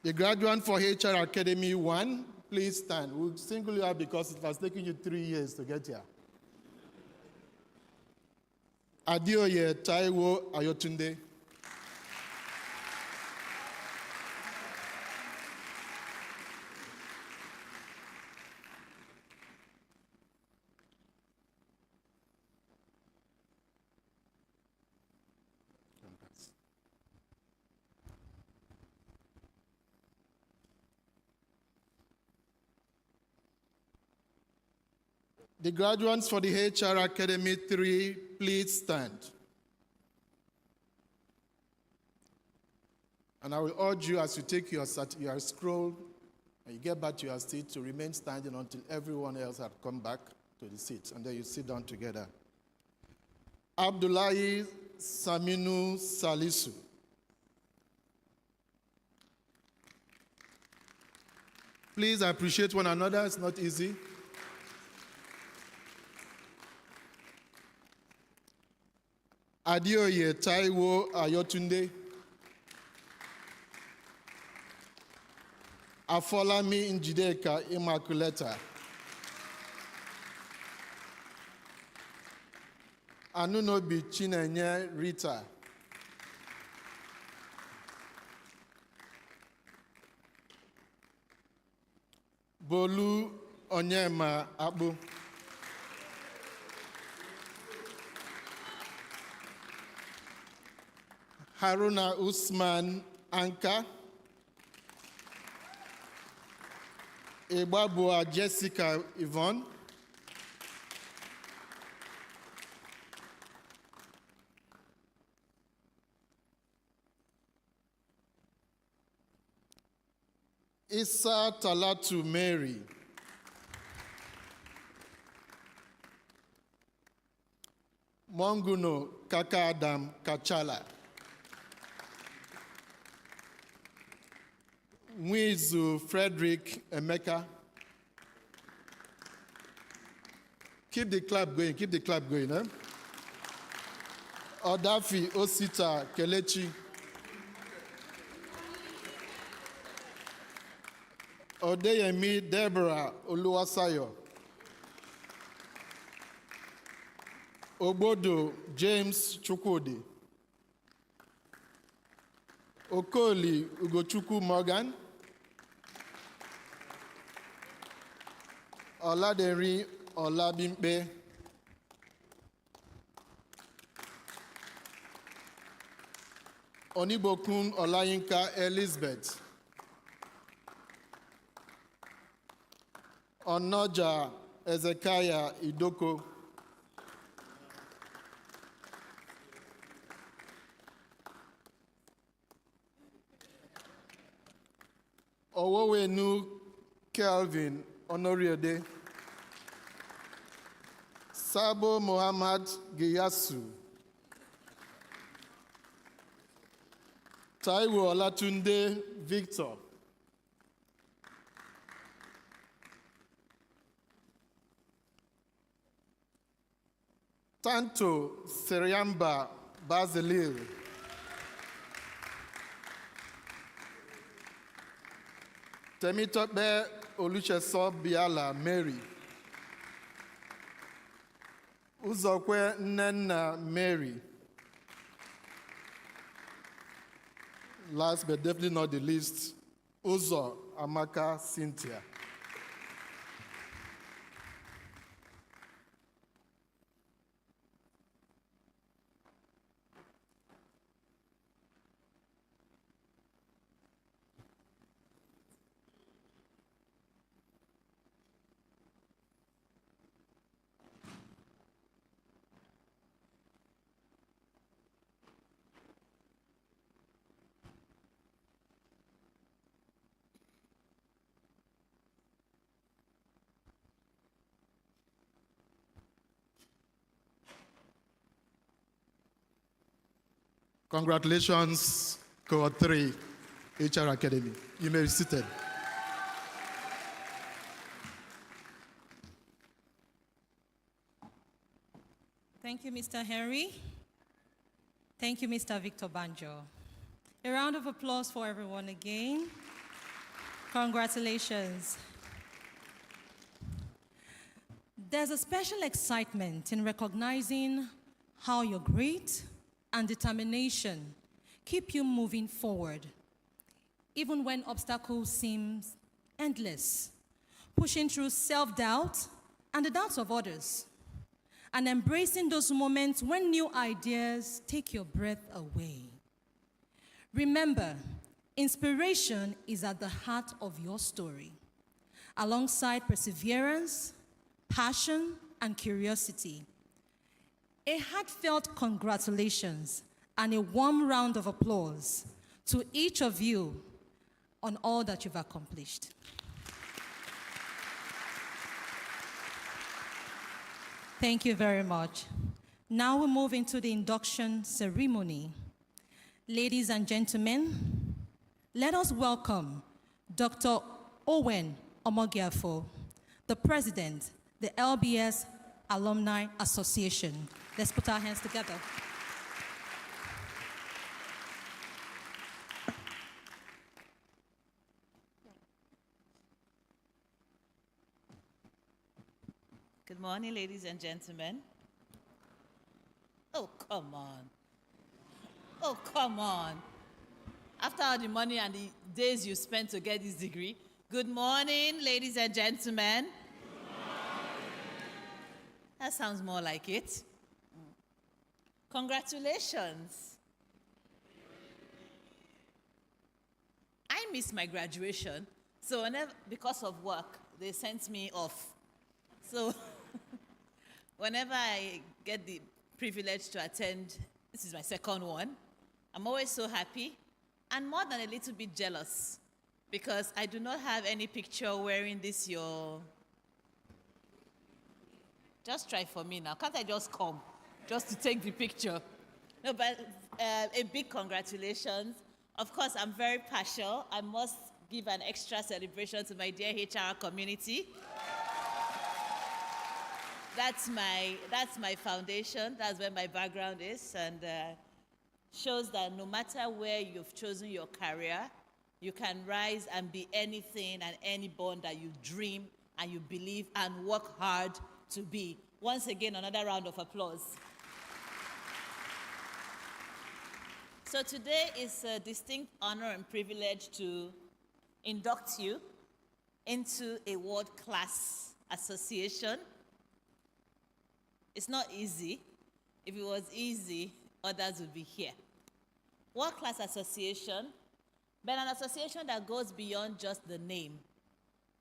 The graduate for HR Academy 1, please stand. We'll single you out because it has taken you 3 years to get here. Adioye Taiwo Ayotunde. The graduates for the HR Academy 3, please stand. And I will urge you as you take your scroll and you get back to your seat to remain standing until everyone else has come back to the seats, and then you sit down together. Abdullahi Saminu Salisu. Please appreciate one another, it's not easy. Adioye Taiwo Ayotunde. Afolami Njideka Immaculata. Anunobi Chinenye Rita. Bolu Onyema Abu. Haruna Usman Anka. Ebabua Jessica Yvonne. Issa Talatu Mary. Monguno Kaka Adam Kachala. Mwizu Frederick Emeka. Keep the clap going, keep the clap going. Eh? Odafi Osita Kelechi. Odeyemi Deborah Oluwasayo. Obodo James Chukwudi. Okoli Ugochukwu Morgan. Oladeri Olabimpe. Onibokun Olayinka Elizabeth. Onoja Ezekiah Idoko. Owowenu Kelvin Honoriade. Sabo Muhammad Giyasu. Taiwo Olatunde Victor. Tanto Seriamba Basilil. Temitope Olucheso Biala Mary. Uzokwe Nnenna Mary. Last but definitely not the least, Uzo Amaka Cynthia. Congratulations, Cohort 3, HR Academy. You may be seated. Thank you, Mr. Henry. Thank you, Mr. Victor Banjo. A round of applause for everyone again. Congratulations. There's a special excitement in recognizing how your grit and determination keep you moving forward, even when obstacles seem endless, pushing through self-doubt and the doubts of others, and embracing those moments when new ideas take your breath away. Remember, inspiration is at the heart of your story, alongside perseverance, passion, and curiosity. A heartfelt congratulations and a warm round of applause to each of you on all that you've accomplished. Thank you very much. Now we move into the induction ceremony. Ladies and gentlemen, let us welcome Dr. Owen Omogiafo, the president, the LBS Alumni Association. Let's put our hands together. Good morning, ladies and gentlemen. Oh, come on. Oh, come on. After all the money and the days you spent to get this degree, good morning, ladies and gentlemen. That sounds more like it. Congratulations. I missed my graduation, so because of work, they sent me off. So whenever I get the privilege to attend, this is my second one, I'm always so happy and more than a little bit jealous because I do not have any picture wearing this your... Just try for me now. Can't I just come just to take the picture? No, but a big congratulations. Of course, I'm very partial. I must give an extra celebration to my dear HR community. That's my foundation. That's where my background is, and shows that no matter where you've chosen your career, you can rise and be anything and any bond that you dream and you believe and work hard to be. Once again, another round of applause. So today is a distinct honor and privilege to induct you into a world-class association. It's not easy. If it was easy, others would be here. World-class association, but an association that goes beyond just the name.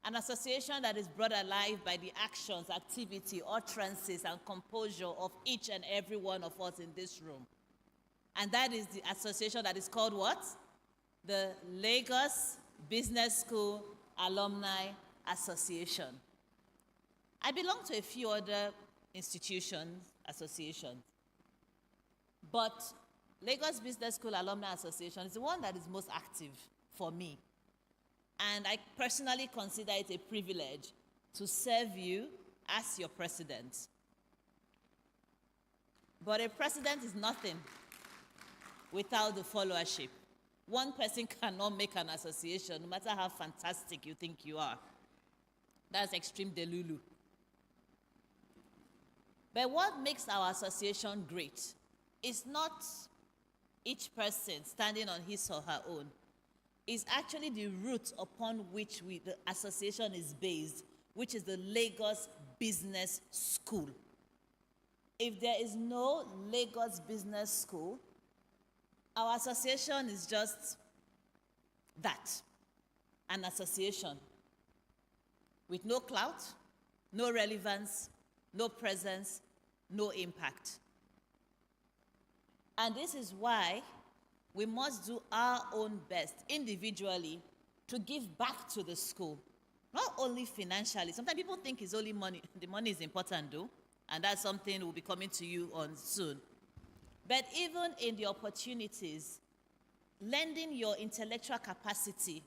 An association that is brought alive by the actions, activity, utterances, and composure of each and every one of us in this room. And that is the association that is called what? The Lagos Business School Alumni Association. I belong to a few other institutions, associations, but Lagos Business School Alumni Association is the one that is most active for me. And I personally consider it a privilege to serve you as your president. But a president is nothing without the followership. One person cannot make an association, no matter how fantastic you think you are. That's extreme delulu. But what makes our association great is not each person standing on his or her own. Is actually the root upon which the association is based, which is the Lagos Business School. If there is no Lagos Business School, our association is just that, an association with no clout, no relevance, no presence, no impact. And this is why we must do our own best individually to give back to the school, not only financially. Sometimes people think it's only money. The money is important though, and that's something we'll be coming to you on soon. But even in the opportunities, lending your intellectual capacity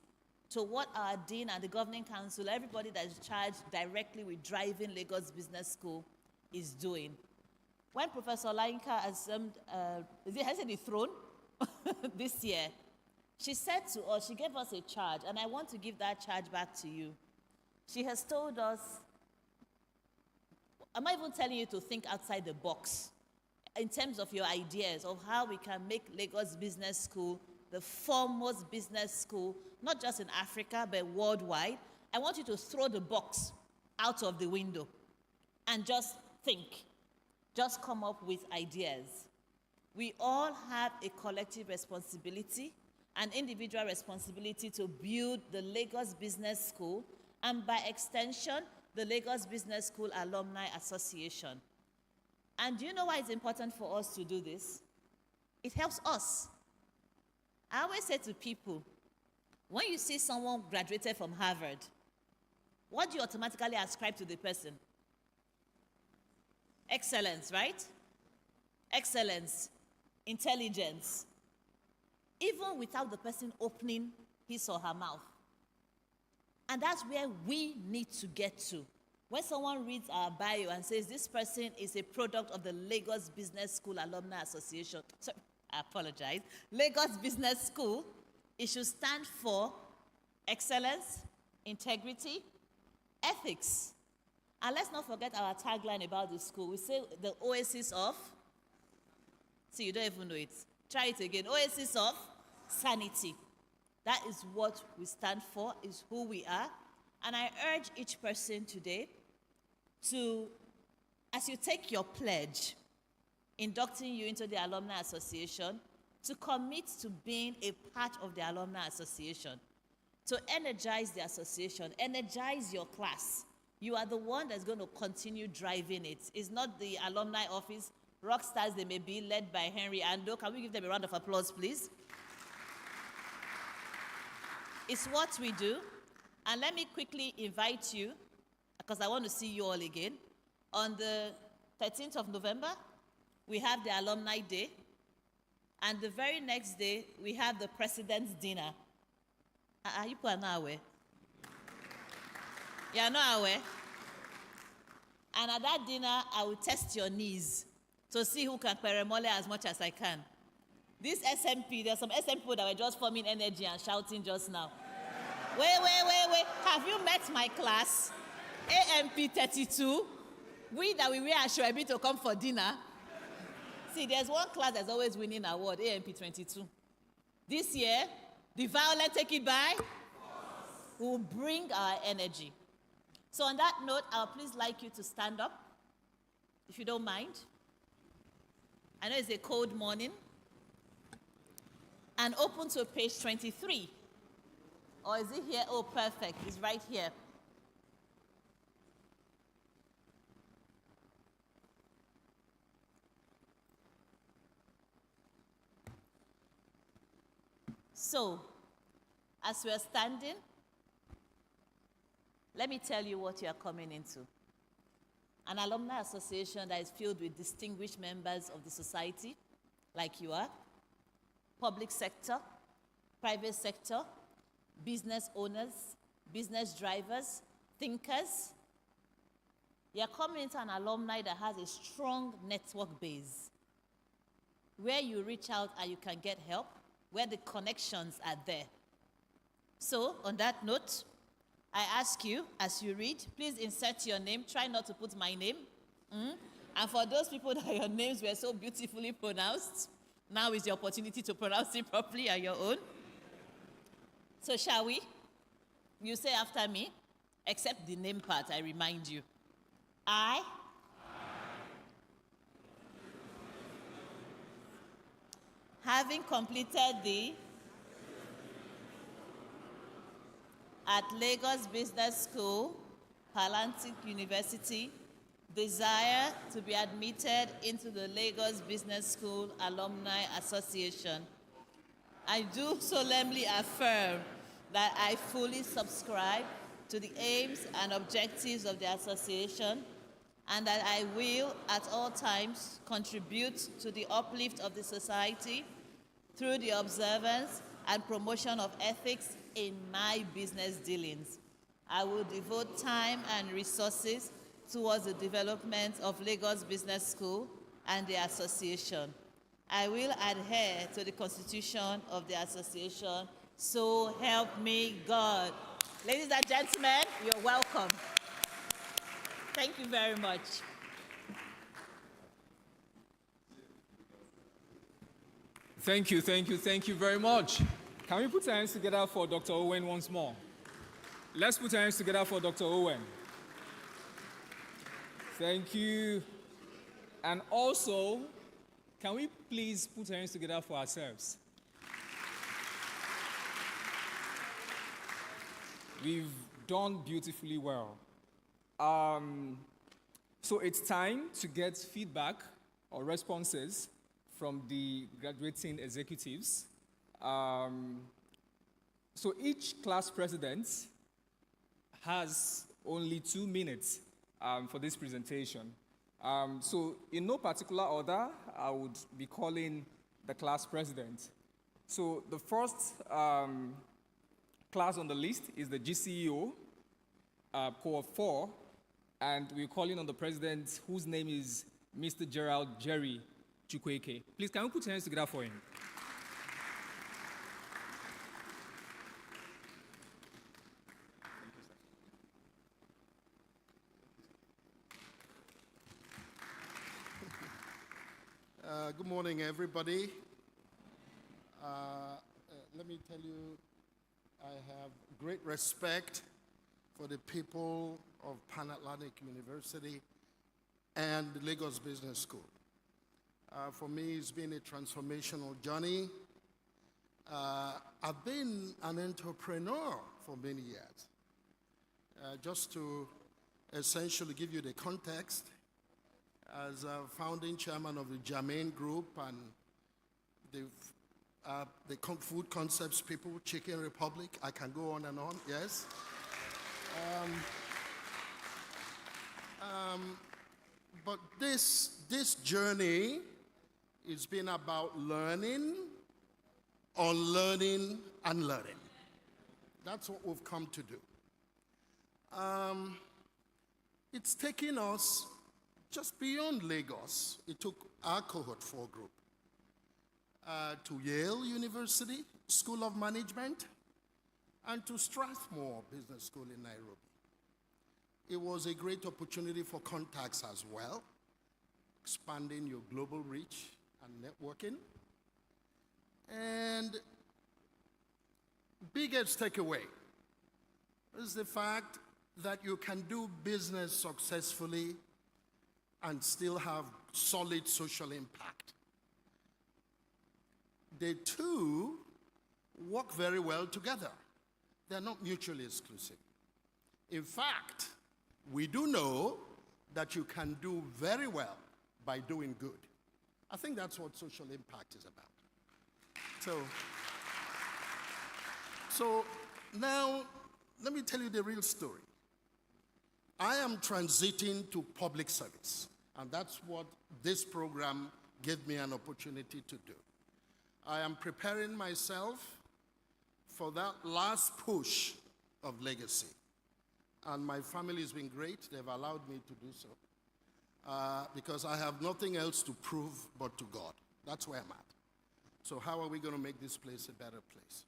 to what our dean and the governing council, everybody that is charged directly with driving Lagos Business School is doing. When Professor Lainka assumed, has the throne this year, she said to us, she gave us a charge, and I want to give that charge back to you. She has told us, I'm not even telling you to think outside the box in terms of your ideas of how we can make Lagos Business School the foremost business school, not just in Africa, but worldwide. I want you to throw the box out of the window and just think. Just come up with ideas. We all have a collective responsibility, an individual responsibility to build the Lagos Business School, and by extension, the Lagos Business School Alumni Association. And do you know why it's important for us to do this? It helps us. I always say to people, when you see someone graduated from Harvard, what do you automatically ascribe to the person? Excellence, right? Excellence, intelligence, even without the person opening his or her mouth. And that's where we need to get to. When someone reads our bio and says this person is a product of the Lagos Business School Alumni Association, sorry, I apologize, Lagos Business School, it should stand for excellence, integrity, ethics. And let's not forget our tagline about the school. We say the oasis of, see, you don't even know it. Try it again. Oasis of sanity. That is what we stand for, is who we are. And I urge each person today to, as you take your pledge, inducting you into the Alumni Association, to commit to being a part of the Alumni Association, to energize the association, energize your class. You are the one that's going to continue driving it. It's not the alumni office, rock stars they may be, led by Henry Ando. Can we give them a round of applause, please? It's what we do. And let me quickly invite you, because I want to see you all again. On the 13th of November, we have the Alumni Day. And the very next day, we have the President's Dinner. You people are not aware. You are not aware. And at that dinner, I will test your knees to see who can peremole as much as I can. This SMP, there's some SMP people that were just forming energy and shouting just now. Wait. Have you met my class? AMP 32. We that we wear Ashwebi to come for dinner. See, there's one class that's always winning award, AMP 22. This year, the Violet Take It By will bring our energy. So on that note, I'll please like you to stand up, if you don't mind. I know it's a cold morning. And open to page 23. Or is it here? Oh, perfect. It's right here. So, as we're standing, let me tell you what you are coming into. An alumni association that is filled with distinguished members of the society, like you are, public sector, private sector, business owners, business drivers, thinkers. You are coming into an alumni that has a strong network base, where you reach out and you can get help, where the connections are there. So, on that note, I ask you, as you read, please insert your name. Try not to put my name. And for those people that your names were so beautifully pronounced, now is the opportunity to pronounce it properly on your own. So shall we? You say after me, except the name part, I remind you. I having completed the at Lagos Business School, Atlantic University, desire to be admitted into the Lagos Business School Alumni Association. I do solemnly affirm that I fully subscribe to the aims and objectives of the association and that I will at all times contribute to the uplift of the society through the observance and promotion of ethics in my business dealings. I will devote time and resources towards the development of Lagos Business School and the association. I will adhere to the constitution of the association, so help me God. Ladies and gentlemen, you're welcome. Thank you very much. Thank you very much. Can we put our hands together for Dr. Owen once more? Let's put our hands together for Dr. Owen. Thank you. And also, can we please put our hands together for ourselves? We've done beautifully well. So it's time to get feedback or responses from the graduating executives. So each class president has only 2 minutes for this presentation. So in no particular order, I would be calling the class president. So the first class on the list is the GCEO, Cohort 4, and we're calling on the president, whose name is Mr. Gerald Jerry Chukwueke. Please, can we put your hands together for him? Good morning, everybody. Let me tell you, I have great respect for the people of Pan Atlantic University and the Lagos Business School. For me, it's been a transformational journey. I've been an entrepreneur for many years. Just to essentially give you the context, as a founding chairman of the Germain Group and the food concepts people, Chicken Republic, I can go on and on, yes. But this journey has been about learning, unlearning, and learning. That's what we've come to do. It's taken us just beyond Lagos. It took our Cohort 4 group to Yale University School of Management and to Strathmore Business School in Nairobi. It was a great opportunity for contacts as well, expanding your global reach and networking. And biggest takeaway is the fact that you can do business successfully and still have solid social impact. The two work very well together. They're not mutually exclusive. In fact, we do know that you can do very well by doing good. I think that's what social impact is about. So now, let me tell you the real story. I am transiting to public service, and that's what this program gave me an opportunity to do. I am preparing myself for that last push of legacy. And my family has been great. They've allowed me to do so because I have nothing else to prove but to God. That's where I'm at. So how are we going to make this place a better place?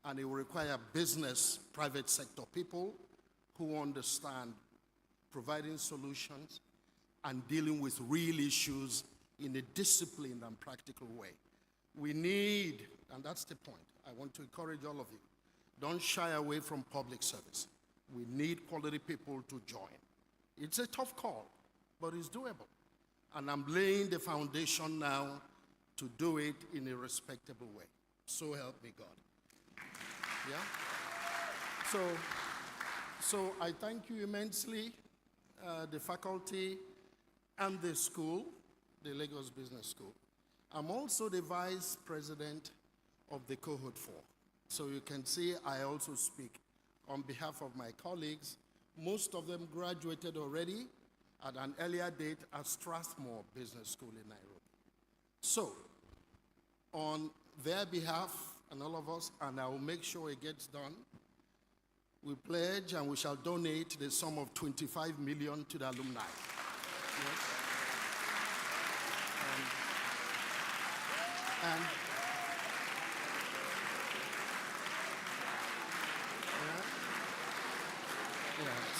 And it will require business, private sector people who understand providing solutions and dealing with real issues in a disciplined and practical way. We need, and that's the point, I want to encourage all of you, don't shy away from public service. We need quality people to join. It's a tough call, but it's doable. And I'm laying the foundation now to do it in a respectable way. So help me God. Yeah? So I thank you immensely, the faculty and the school, the Lagos Business School. I'm also the vice president of the Cohort 4. So you can see I also speak on behalf of my colleagues. Most of them graduated already, at an earlier date at Strathmore Business School in Nairobi. So, on their behalf and all of us, and I will make sure it gets done, we pledge and we shall donate the sum of 25 million to the alumni. Yes. And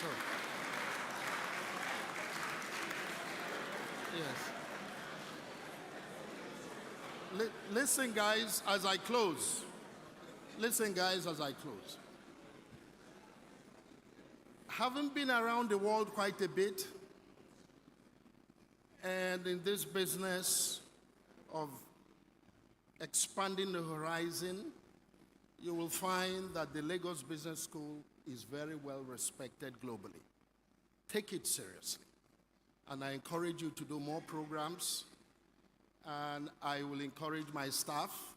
so yes. Listen, guys, as I close. Listen, guys, as I close. Having been around the world quite a bit, and in this business of expanding the horizon, you will find that the Lagos Business School is very well respected globally. Take it seriously. And I encourage you to do more programs, and I will encourage my staff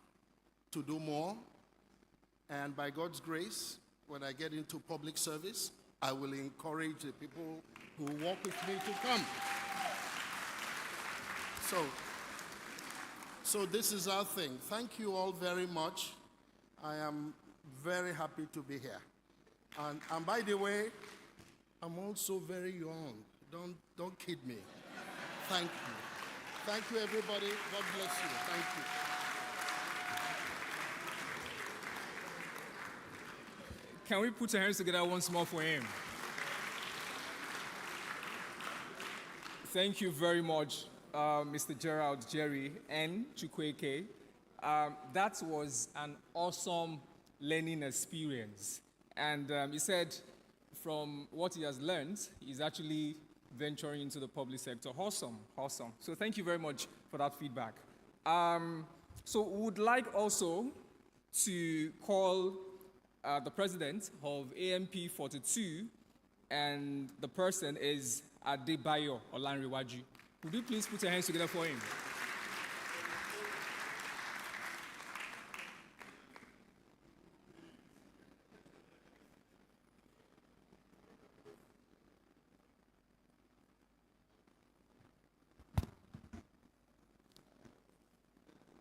to do more. And by God's grace, when I get into public service, I will encourage the people who work with me to come. So this is our thing. Thank you all very much. I am very happy to be here. And by the way, I'm also very young. Don't kid me. Thank you. Thank you, everybody. God bless you. Thank you. Can we put our hands together once more for him? Thank you very much, Mr. Gerald Jerry and Chukwueke. That was an awesome learning experience. And he said from what he has learned, he's actually venturing into the public sector. Awesome, awesome. So thank you very much for that feedback. So we would like also to call the president of AMP 42, and the person is Adebayo Olanrewaju. Would you please put your hands together for him?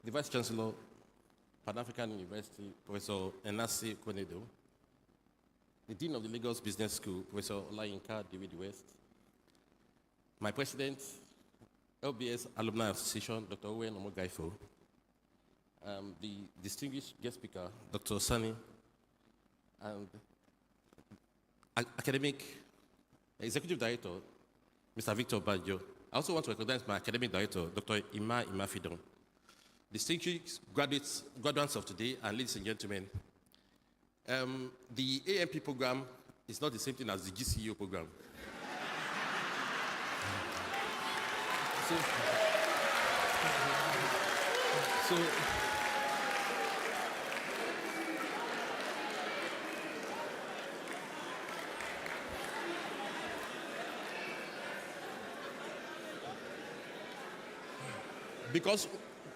The Vice Chancellor, Pan-African University, Professor Enase Kwenedo, the Dean of the Lagos Business School, Professor Olayinka David West, my President, LBS Alumni Association, Dr. Owen Omogaifo, the distinguished guest speaker, Dr. Sani, and academic executive director, Mr. Victor Banjo. I also want to recognize my academic director, Dr. Ima Imafidon. Distinguished graduates of today, and ladies and gentlemen, the AMP program is not the same thing as the GCEO program. So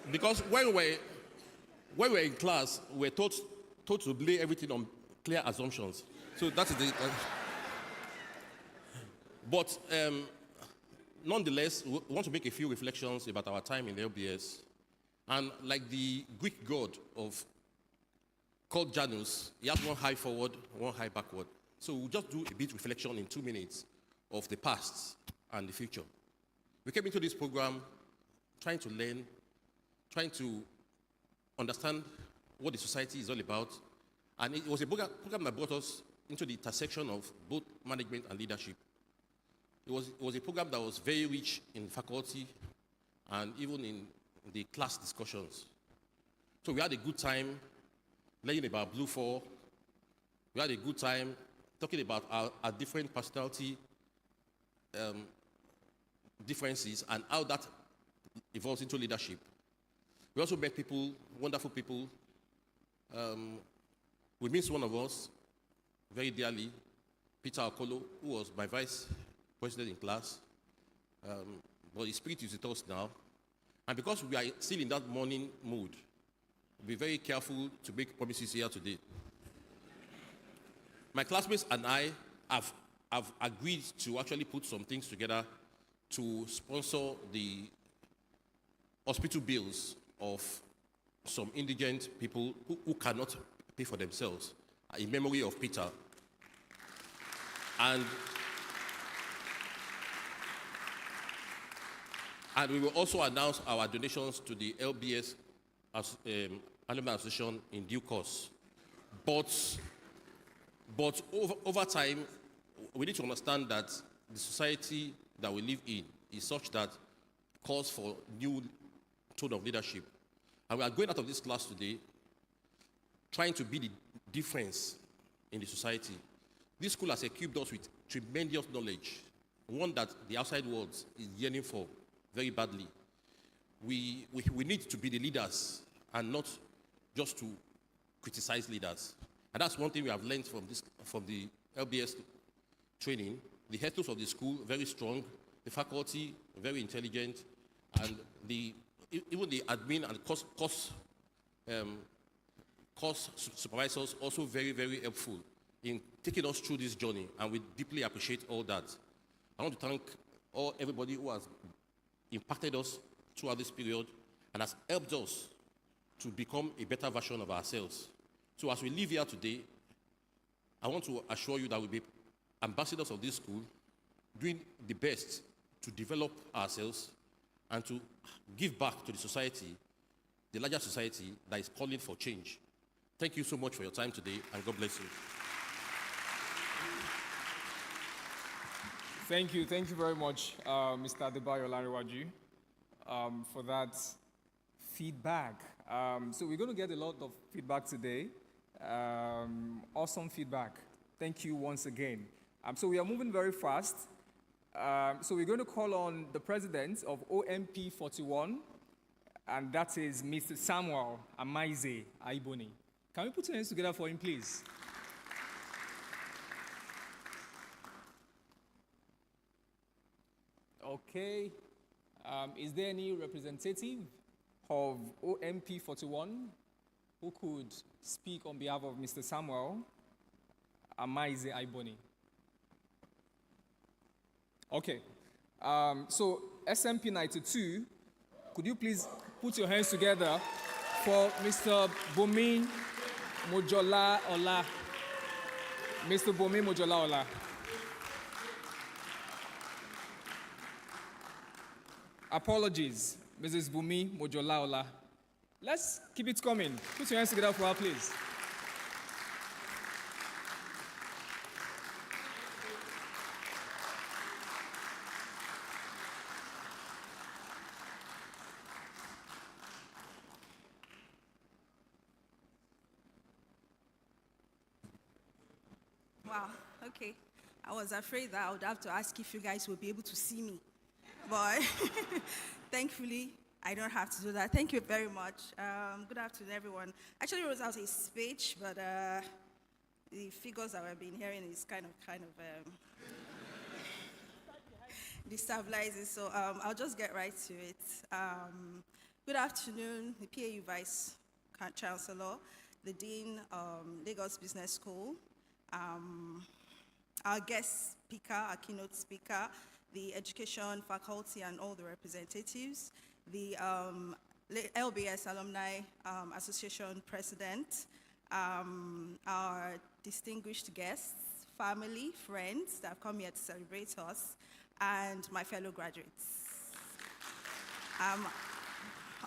because when we were in class, we were taught to lay everything on clear assumptions. So that is the. But nonetheless, we want to make a few reflections about our time in the LBS. And like the Greek god called Janus, he has one high forward, one high backward. So we'll just do a bit reflection in 2 minutes of the past and the future. We came into this program trying to learn, trying to understand what the society is all about. And it was a program that brought us into the intersection of both management and leadership. It was a program that was very rich in faculty and even in the class discussions. So we had a good time learning about Blue 4. We had a good time talking about our different personality differences and how that evolves into leadership. We also met people, wonderful people. We missed one of us very dearly, Peter Okolo, who was my vice president in class. But his spirit is with us now. And because we are still in that morning mood, be very careful to make promises here today. My classmates and I have agreed to actually put some things together to sponsor the hospital bills of some indigent people who cannot pay for themselves, in memory of Peter. And we will also announce our donations to the LBS Alumni Association in due course. But over time, we need to understand that the society that we live in is such that calls for new tone of leadership. And we are going out of this class today trying to be the difference in the society. This school has equipped us with tremendous knowledge, one that the outside world is yearning for very badly. We need to be the leaders and not just to criticize leaders. And that's one thing we have learned from the LBS training. The ethos of the school, very strong. The faculty, very intelligent. And even the admin and course supervisors, also very, very helpful in taking us through this journey. And we deeply appreciate all that. I want to thank everybody who has impacted us throughout this period and has helped us to become a better version of ourselves. So as we leave here today, I want to assure you that we'll be ambassadors of this school, doing the best to develop ourselves and to give back to the society, the larger society that is calling for change. Thank you so much for your time today, and God bless you. Thank you very much, Mr. Adebayo Lariwaju, for that feedback. So we're going to get a lot of feedback today. Awesome feedback. Thank you once again. So we are moving very fast. So we're going to call on the president of OMP 41, and that is Mr. Samuel Amaize Aiboni. Can we put your hands together for him, please? Okay. Is there any representative of OMP 41 who could speak on behalf of Mr. Samuel Amaize Aiboni? Okay. So SMP 92, could you please put your hands together for Mr. Bomi Mojola Ola? Mr. Bomi Mojola Ola. Apologies, Mrs. Bumi Mojola Ola. Let's keep it coming. Put your hands together for her, please. Wow, okay. I was afraid that I would have to ask if you guys would be able to see me. But thankfully, I don't have to do that. Thank you very much. Good afternoon, everyone. Actually, it was out a speech, but the figures that we've been hearing is kind of destabilizing. So I'll just get right to it. Good afternoon, the PAU Vice Chancellor, the Dean, Lagos Business School, our guest speaker, our keynote speaker, the education faculty and all the representatives, the LBS Alumni Association President, our distinguished guests, family, friends that have come here to celebrate us, and my fellow graduates.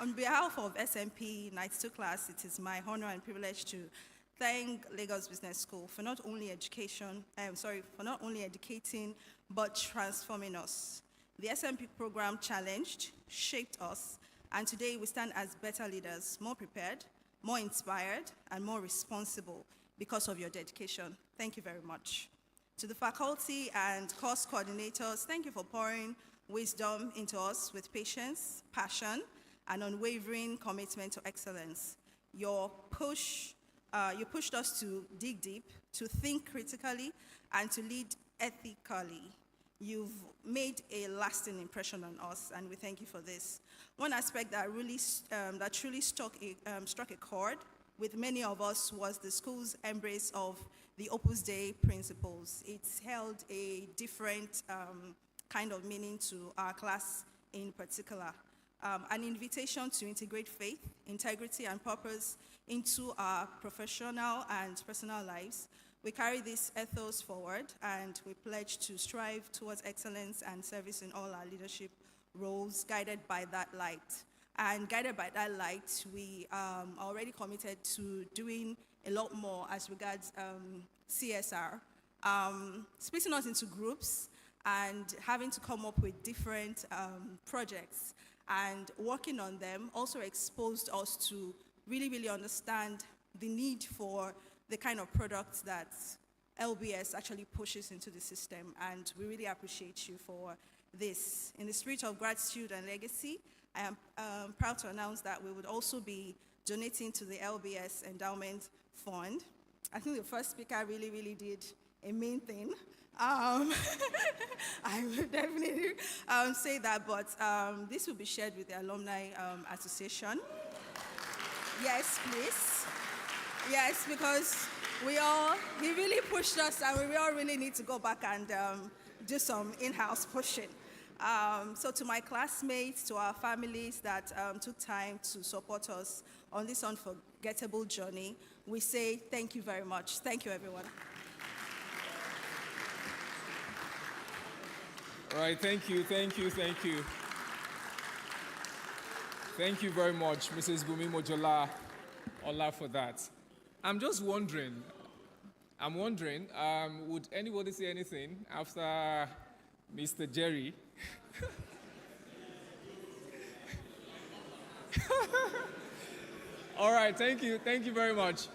On behalf of SMP 92 class, it is my honor and privilege to thank Lagos Business School for not only educating, but transforming us. The SMP program challenged, shaped us, and today we stand as better leaders, more prepared, more inspired, and more responsible because of your dedication. Thank you very much. To the faculty and course coordinators, thank you for pouring wisdom into us with patience, passion, and unwavering commitment to excellence. You pushed us to dig deep, to think critically, and to lead ethically. You've made a lasting impression on us, and we thank you for this. One aspect that truly struck a chord with many of us was the school's embrace of the Opus Dei principles. It's held a different kind of meaning to our class in particular. An invitation to integrate faith, integrity, and purpose into our professional and personal lives. We carry this ethos forward, and we pledge to strive towards excellence and service in all our leadership roles, guided by that light. And guided by that light, we are already committed to doing a lot more as regards CSR, splitting us into groups and having to come up with different projects and working on them also exposed us to really, really understand the need for the kind of products that LBS actually pushes into the system, and we really appreciate you for this. In the spirit of gratitude and legacy, I am proud to announce that we would also be donating to the LBS Endowment Fund. I think the first speaker really, really did a main thing. I would definitely say that, but this will be shared with the Alumni Association. Yes, please. Yes, because he really pushed us, and we all really need to go back and do some in-house pushing. So to my classmates, to our families that took time to support us on this unforgettable journey, we say thank you very much. Thank you, everyone. All right, thank you. Thank you very much, Mrs. Bumi Mojola Ola, for that. I'm just wondering, would anybody say anything after Mr. Jerry? All right, thank you very much.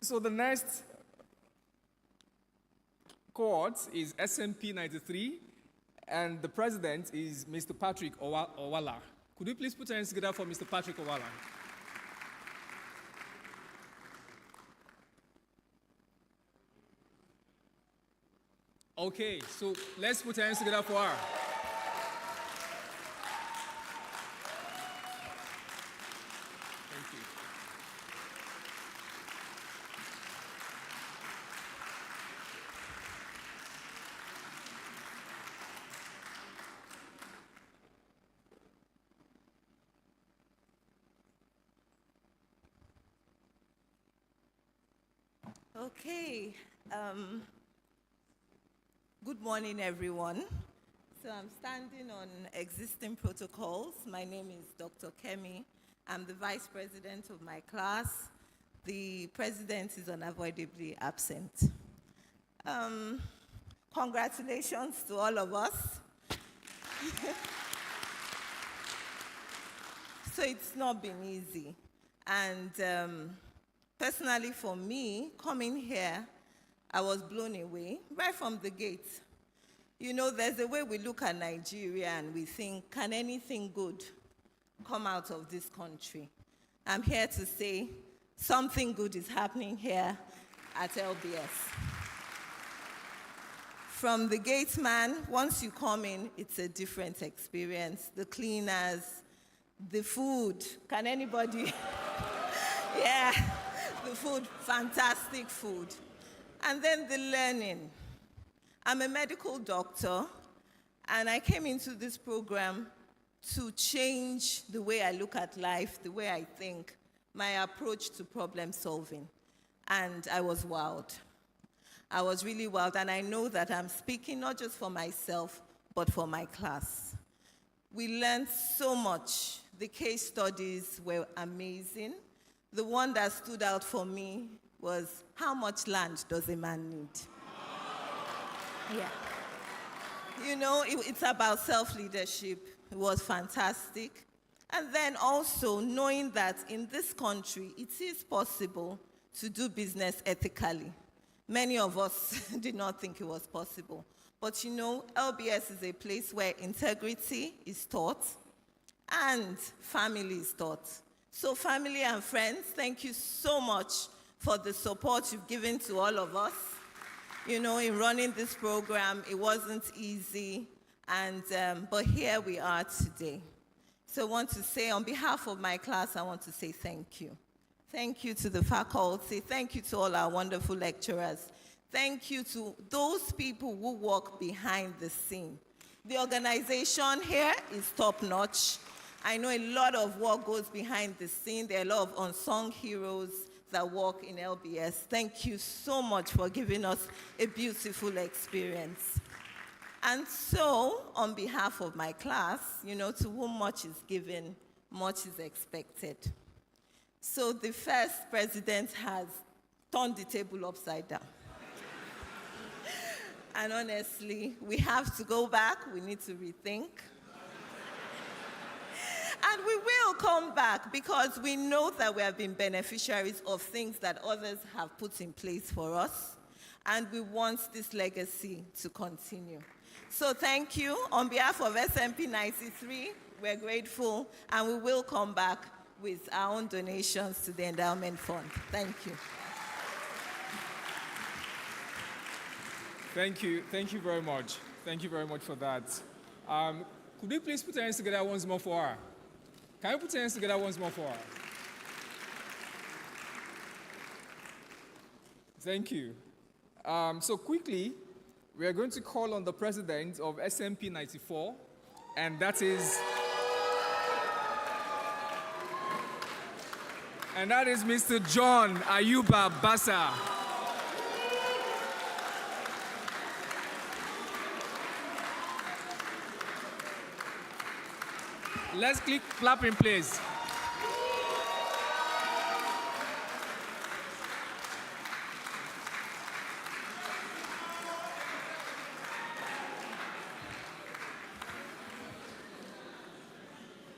So the next cohort is SMP 93, and the president is Mr. Patrick Owala. Could we please put our hands together for Mr. Patrick Owala? Okay, so let's put our hands together for her. Thank you. Okay. Good morning, everyone. So I'm standing on existing protocols. My name is Dr. Kemi. I'm the vice president of my class. The president is unavoidably absent. Congratulations to all of us. So it's not been easy. And personally for me, coming here, I was blown away right from the gate. You know, there's a way we look at Nigeria and we think, can anything good come out of this country? I'm here to say something good is happening here at LBS. From the gate man, once you come in, it's a different experience. The cleaners, the food, can anybody? Yeah, the food, fantastic food. And then the learning. I'm a medical doctor, and I came into this program to change the way I look at life, the way I think, my approach to problem solving. And I was wowed. I was really wowed, and I know that I'm speaking not just for myself, but for my class. We learned so much. The case studies were amazing. The one that stood out for me was, how much land does a man need? Yeah. You know, it's about self-leadership. It was fantastic. And then also knowing that in this country, it is possible to do business ethically. Many of us did not think it was possible. But you know, LBS is a place where integrity is taught and family is taught. So family and friends, thank you so much for the support you've given to all of us. You know, in running this program, it wasn't easy, but here we are today. So I want to say, on behalf of my class, I want to say thank you. Thank you to the faculty. Thank you to all our wonderful lecturers. Thank you to those people who work behind the scene. The organization here is top-notch. I know a lot of work goes behind the scene. There are a lot of unsung heroes that work in LBS. Thank you so much for giving us a beautiful experience. And so, on behalf of my class, to whom much is given, much is expected. So the first president has turned the table upside down. And honestly, we have to go back. We need to rethink. And we will come back because we know that we have been beneficiaries of things that others have put in place for us. And we want this legacy to continue. So thank you. On behalf of SMP 93, we're grateful. And we will come back with our own donations to the endowment fund. Thank you. Thank you. Thank you very much. Thank you very much for that. Could we please put our hands together once more for her? Can you put your hands together once more for her? Thank you. So quickly, we are going to call on the president of SMP 94, and that is Mr. John Ayuba Bassa. Let's clap in place.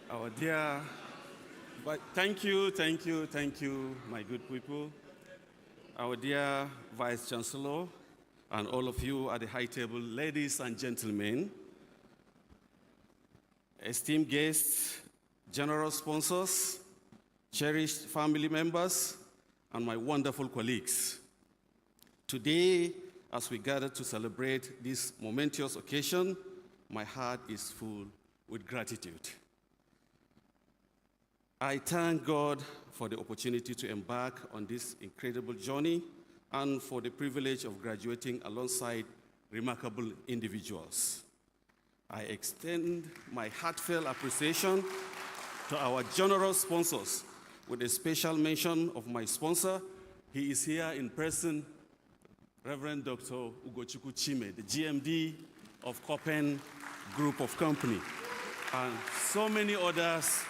Our dear, thank you, my good people. Our dear Vice Chancellor and all of you at the high table, ladies and gentlemen, esteemed guests, generous sponsors, cherished family members, and my wonderful colleagues. Today, as we gather to celebrate this momentous occasion, my heart is full with gratitude. I thank God for the opportunity to embark on this incredible journey and for the privilege of graduating alongside remarkable individuals. I extend my heartfelt appreciation to our generous sponsors with a special mention of my sponsor. He is here in person, Reverend Dr. Ugochukwu Chime, the GMD of Copen Group of Company, and so many others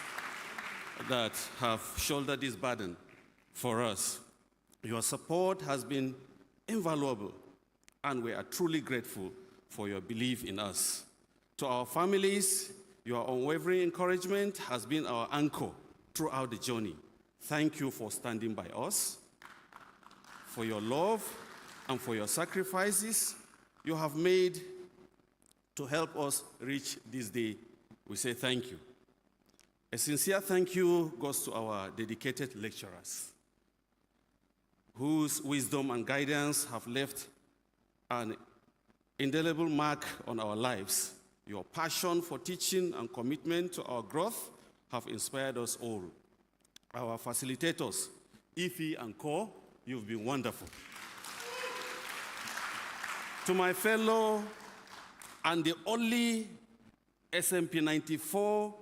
that have shouldered this burden for us. Your support has been invaluable, and we are truly grateful for your belief in us. To our families, your unwavering encouragement has been our anchor throughout the journey. Thank you for standing by us, for your love, and for your sacrifices you have made to help us reach this day. We say thank you. A sincere thank you goes to our dedicated lecturers, whose wisdom and guidance have left an indelible mark on our lives. Your passion for teaching and commitment to our growth have inspired us all. Our facilitators, Ife and Co, you've been wonderful. To my fellow and the only SMP 94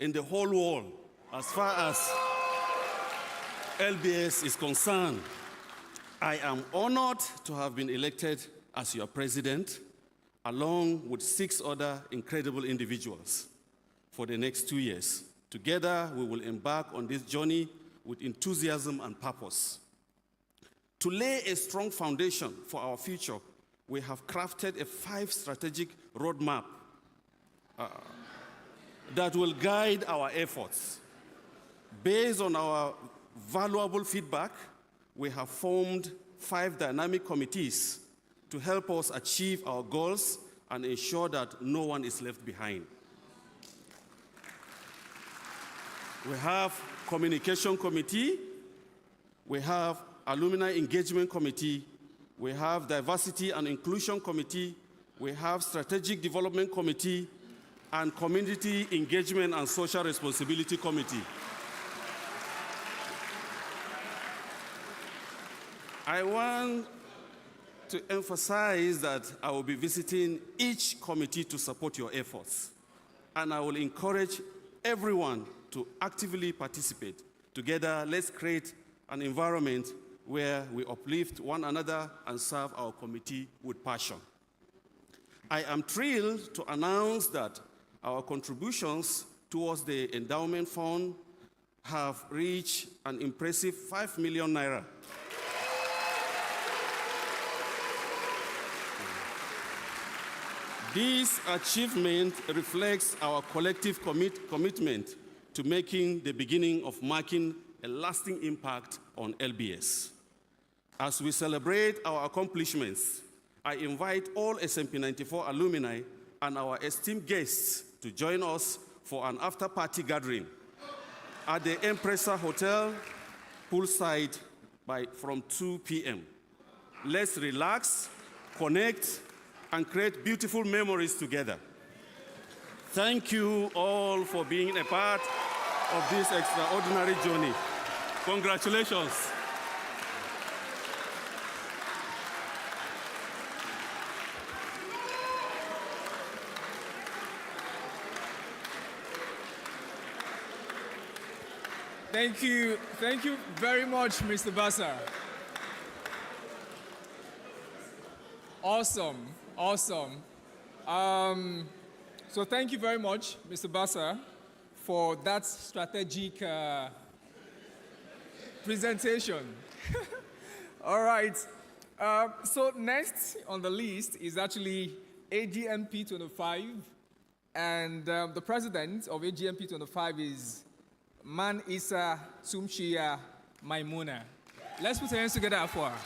in the whole world, as far as LBS is concerned, I am honored to have been elected as your president, along with 6 other incredible individuals for the next 2 years. Together, we will embark on this journey with enthusiasm and purpose. To lay a strong foundation for our future, we have crafted a 5 strategic roadmap that will guide our efforts. Based on our valuable feedback, we have formed 5 dynamic committees to help us achieve our goals and ensure that no one is left behind. We have Communication Committee, we have Alumni Engagement Committee, we have Diversity and Inclusion Committee, we have Strategic Development Committee, and Community Engagement and Social Responsibility Committee. I want to emphasize that I will be visiting each committee to support your efforts, and I will encourage everyone to actively participate. Together, let's create an environment where we uplift one another and serve our committee with passion. I am thrilled to announce that our contributions towards the endowment fund have reached an impressive 5 million naira. This achievement reflects our collective commitment to making the beginning of marking a lasting impact on LBS. As we celebrate our accomplishments, I invite all SMP 94 alumni and our esteemed guests to join us for an after-party gathering at the Empresa Hotel, poolside from 2 p.m. Let's relax, connect, and create beautiful memories together. Thank you all for being a part of this extraordinary journey. Congratulations. Thank you very much, Mr. Bassa. Awesome. So thank you very much, Mr. Bassa, for that strategic presentation. All right. So next on the list is actually AGMP 25, and the president of AGMP 25 is Man Isa Sumshia Maimuna. Let's put our hands together for her.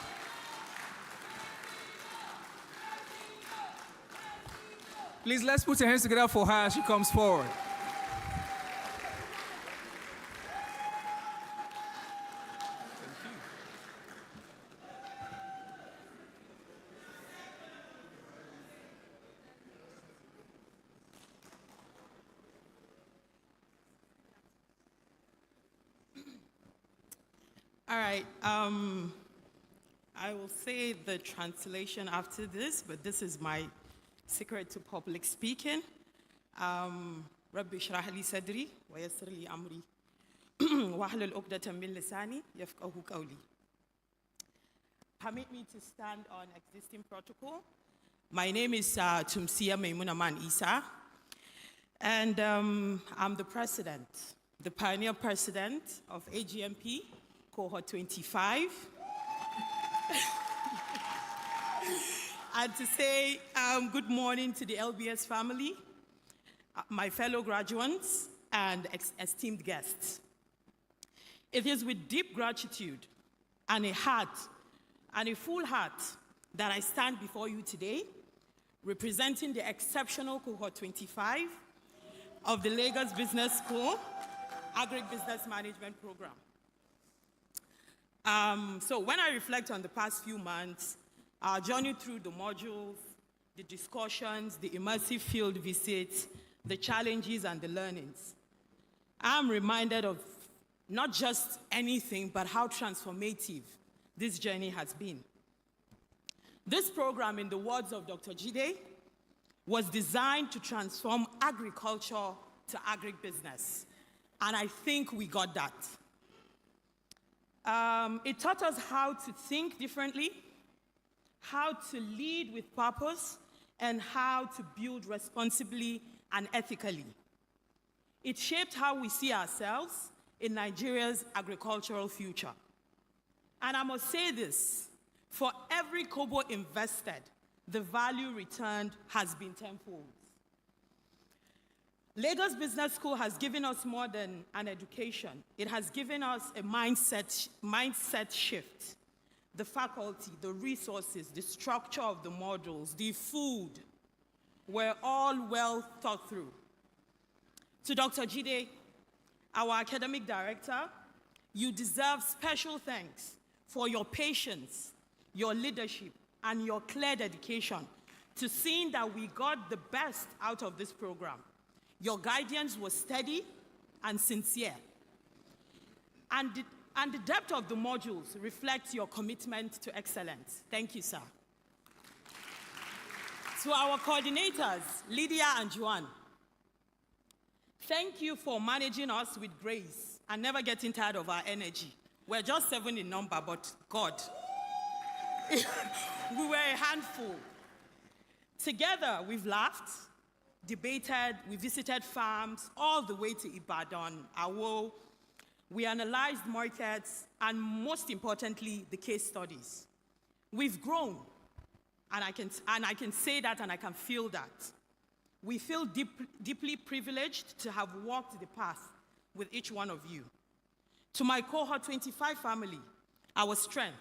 Please, let's put our hands together for her as she comes forward. All right, I will say the translation after this, but this is my secret to public speaking. Rabbi shrah li sadri wa yassir li amri wahlul uqdatan min lisani yafqahu qawli. Permit me to stand on existing protocol. My name is Tumsia Maimuna Man Isa, and I'm the president, the pioneer president of AGMP Cohort 25. And to say good morning to the LBS family, my fellow graduates, and esteemed guests. It is with deep gratitude and a full heart that I stand before you today, representing the exceptional Cohort 25 of the Lagos Business School Agribusiness Management Program. So when I reflect on the past few months, our journey through the modules, the discussions, the immersive field visits, the challenges and the learnings, I'm reminded of not just anything, but how transformative this journey has been. This program, in the words of Dr. Jide, was designed to transform agriculture to agribusiness. And I think we got that. It taught us how to think differently, how to lead with purpose, and how to build responsibly and ethically. It shaped how we see ourselves in Nigeria's agricultural future. And I must say this, for every kobo invested, the value returned has been tenfold. Lagos Business School has given us more than an education. It has given us a mindset shift. The faculty, the resources, the structure of the modules, the food were all well thought through. To Dr. Jide, our academic director, you deserve special thanks for your patience, your leadership, and your clear dedication to seeing that we got the best out of this program. Your guidance was steady and sincere. And the depth of the modules reflects your commitment to excellence. Thank you, sir. To our coordinators, Lydia and Joanne, thank you for managing us with grace and never getting tired of our energy. We're just 7 in number, but God, we were a handful. Together, we've laughed, debated, we visited farms, all the way to Ibadan, Awo. We analyzed markets, and most importantly, the case studies. We've grown, and I can say that, and I can feel that. We feel deeply privileged to have walked the path with each one of you. To my cohort 25 family, our strength,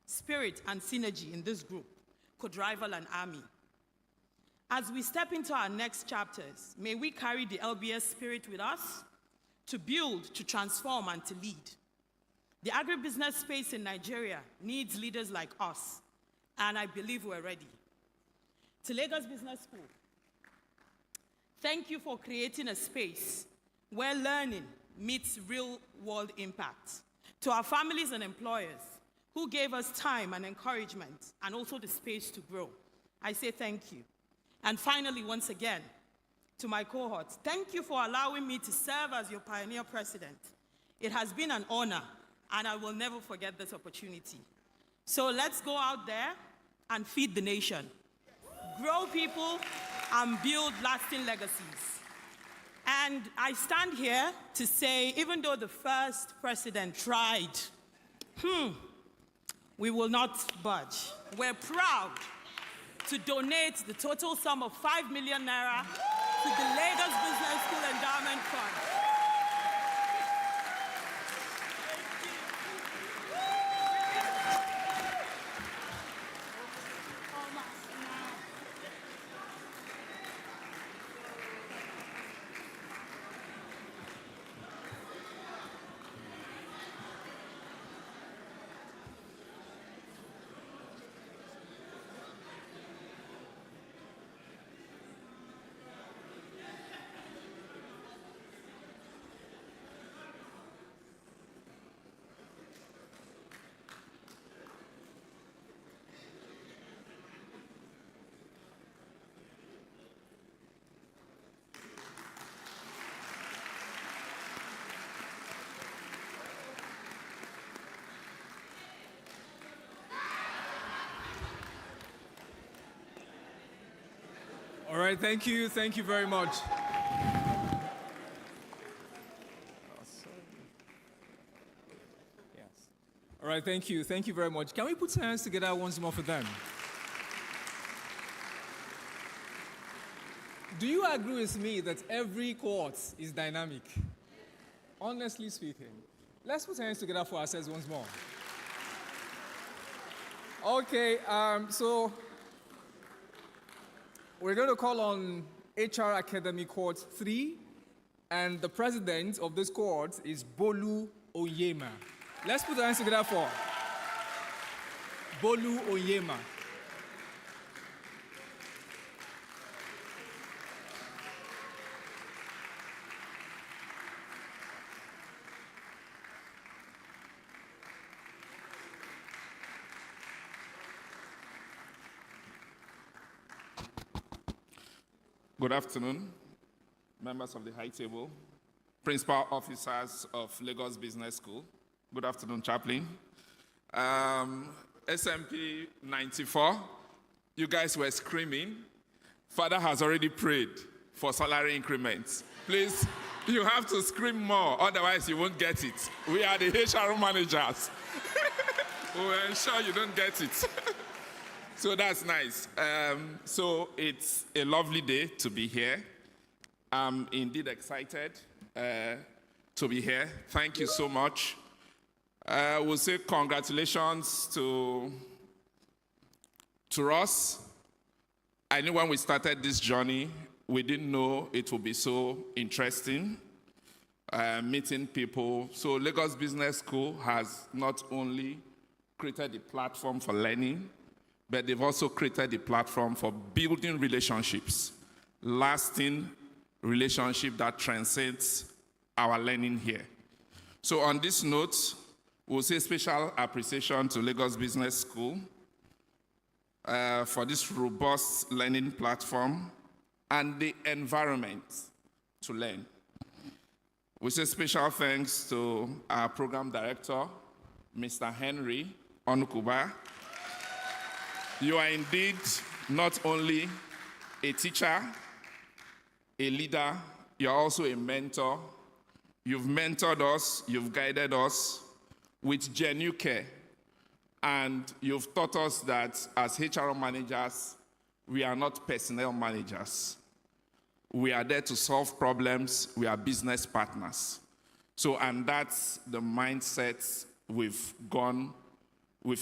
spirit, and synergy in this group could rival an army. As we step into our next chapters, may we carry the LBS spirit with us to build, to transform, and to lead. The agribusiness space in Nigeria needs leaders like us, and I believe we're ready. To Lagos Business School, thank you for creating a space where learning meets real-world impact. To our families and employers who gave us time and encouragement and also the space to grow, I say thank you. And finally, once again, to my cohorts, thank you for allowing me to serve as your pioneer president. It has been an honor, and I will never forget this opportunity. So let's go out there and feed the nation, grow people, and build lasting legacies. And I stand here to say, even though the first president tried, we will not budge. We're proud to donate the total sum of 5 million naira to the Lagos Business School Endowment Fund. All right, thank you very much. All right, thank you very much. Can we put our hands together once more for them? Do you agree with me that every cohort is dynamic? Honestly speaking. Let's put our hands together for ourselves once more. Okay, so we're going to call on HR Academy Cohort 3, and the president of this cohort is Bolu Oyema. Let's put our hands together for Bolu Oyema. Good afternoon, members of the high table, principal officers of Lagos Business School. Good afternoon, chaplain. SMP 94, you guys were screaming. Father has already prayed for salary increments. Please, you have to scream more, otherwise you won't get it. We are the HR managers. We will ensure you don't get it. So that's nice. So it's a lovely day to be here. I'm indeed excited to be here. Thank you so much. We'll say congratulations to us. I knew when we started this journey, we didn't know it would be so interesting, meeting people. So Lagos Business School has not only created a platform for learning, but they've also created a platform for building relationships, lasting relationship that transcends our learning here. So on this note, we'll say special appreciation to Lagos Business School for this robust learning platform and the environment to learn. We say special thanks to our program director, Mr. Henry Onukuba. You are indeed not only a teacher, a leader, you're also a mentor. You've mentored us, you've guided us with genuine care, and you've taught us that as HR managers, we are not personnel managers. We are there to solve problems, we are business partners. So, and that's the mindset we've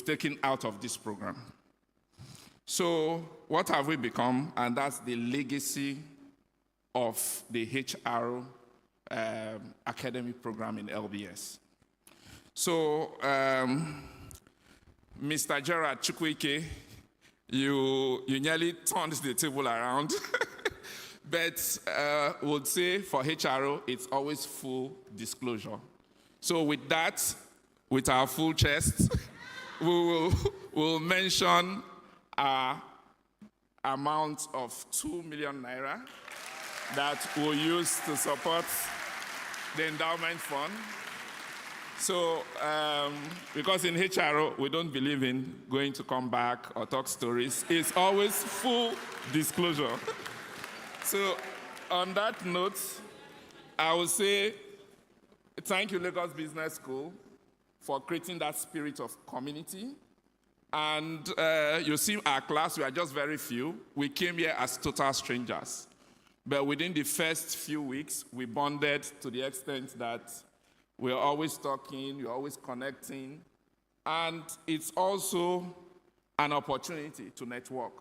taken out of this program. So, what have we become? And that's the legacy of the HR academy program in LBS. So, Mr. Gerard Chukwuike, you nearly turned the table around. But would say for HRO, it's always full disclosure. So with that, with our full chest, we'll mention our amount of 2 million naira that we'll use to support the endowment fund. So, because in HRO, we don't believe in going to come back or talk stories. It's always full disclosure. So, on that note, I will say thank you, Lagos Business School, for creating that spirit of community. And you see our class, we are just very few. We came here as total strangers. But within the first few weeks, we bonded to the extent that we're always talking, we're always connecting. And it's also an opportunity to network.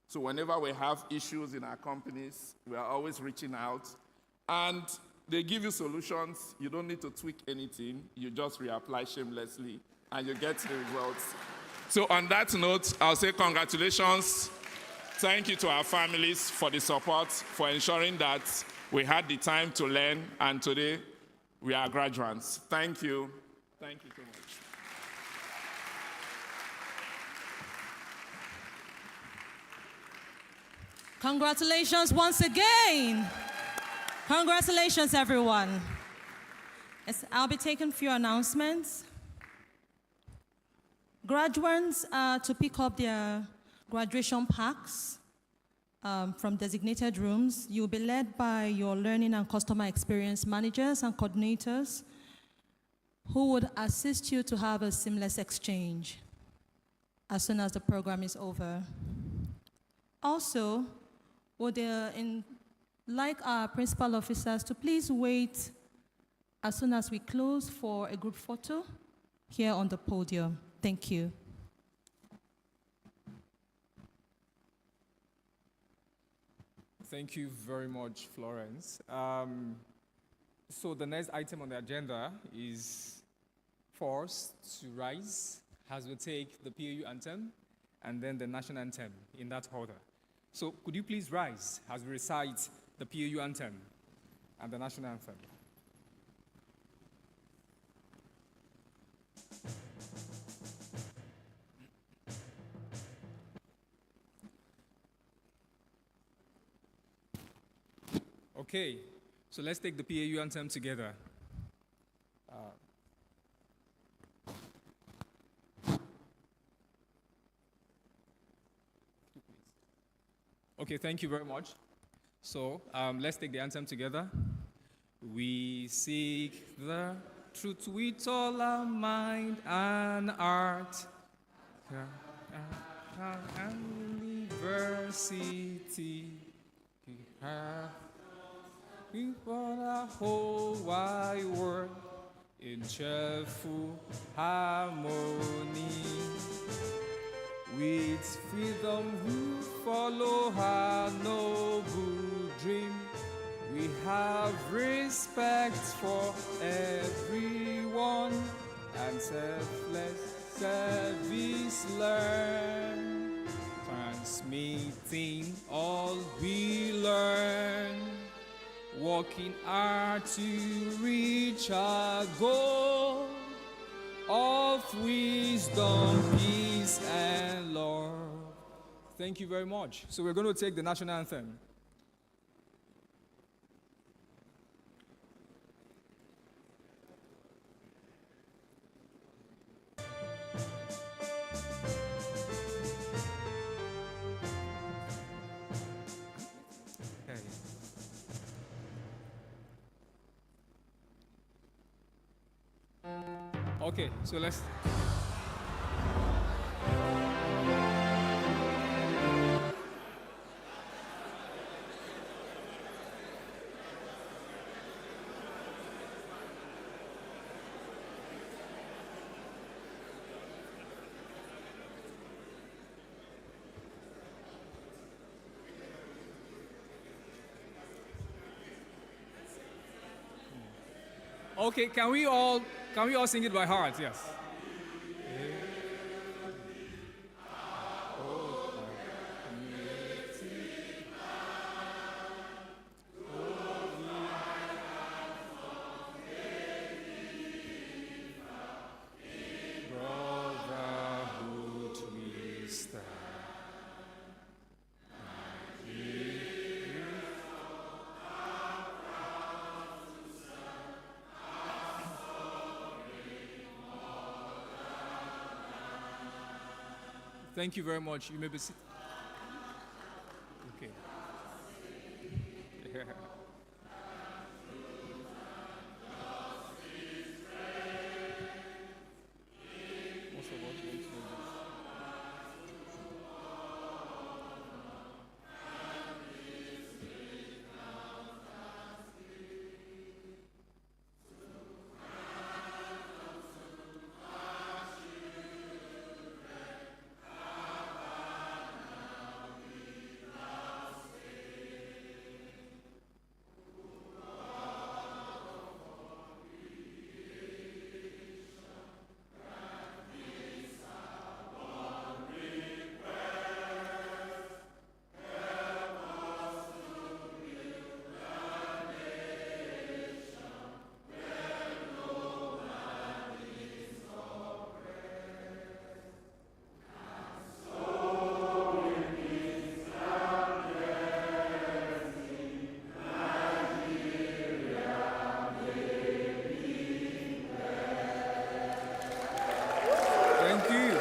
So whenever we have issues in our companies, we are always reaching out. And they give you solutions. You don't need to tweak anything. You just reapply shamelessly, and you get the results. So on that note, I'll say congratulations. Thank you to our families for the support, for ensuring that we had the time to learn, and today we are graduates. Thank you. Thank you so much. Congratulations once again. Congratulations, everyone. Yes, I'll be taking a few announcements. Graduates to pick up their graduation packs from designated rooms. You'll be led by your learning and customer experience managers and coordinators who would assist you to have a seamless exchange as soon as the program is over. Also, would like our principal officers to please wait as soon as we close for a group photo here on the podium. Thank you. Thank you very much, Florence. So the next item on the agenda is for us to rise as we take the PAU anthem and then the national anthem in that order. So could you please rise as we recite the PAU anthem and the national anthem? Okay, so let's take the PAU anthem together. Okay, thank you very much. So let's take the anthem together. We seek the truth with all our mind and heart, and university. For the whole wide world in cheerful harmony. With freedom we follow our noble dream. We have respect for everyone and selfless service learn. Transmitting all we learn. Working hard to reach our goal of wisdom, peace, and love. Thank you very much. So we're going to take the national anthem. Okay, so let's... Okay, can we all sing it by heart? Yes. Brotherhood we stand. Thank you very much. You may be seated. Okay. Most of us don't know this. Thank you.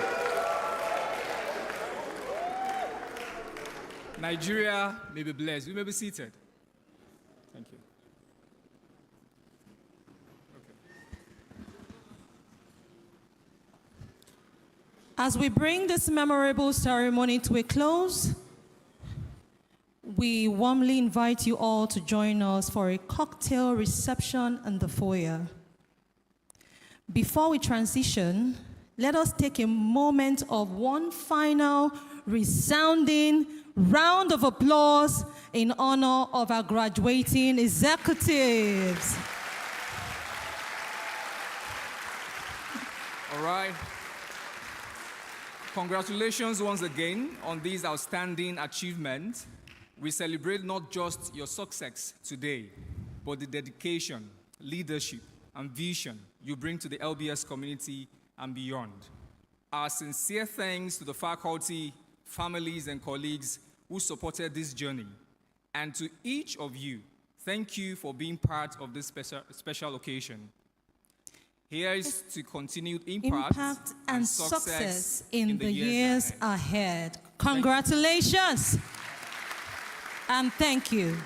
Nigeria may be blessed. You may be seated. Thank you. As we bring this memorable ceremony to a close, we warmly invite you all to join us for a cocktail reception in the foyer. Before we transition, let us take a moment of one final resounding round of applause in honor of our graduating executives. All right. Congratulations once again on these outstanding achievements. We celebrate not just your success today, but the dedication, leadership, and vision you bring to the LBS community and beyond. Our sincere thanks to the faculty, families, and colleagues who supported this journey. And to each of you, thank you for being part of this special occasion. Here is to continued impact and success in the years ahead. Congratulations and thank you.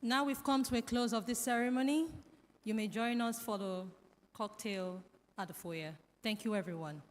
Now we've come to a close of this ceremony. You may join us for the cocktail at the foyer. Thank you, everyone.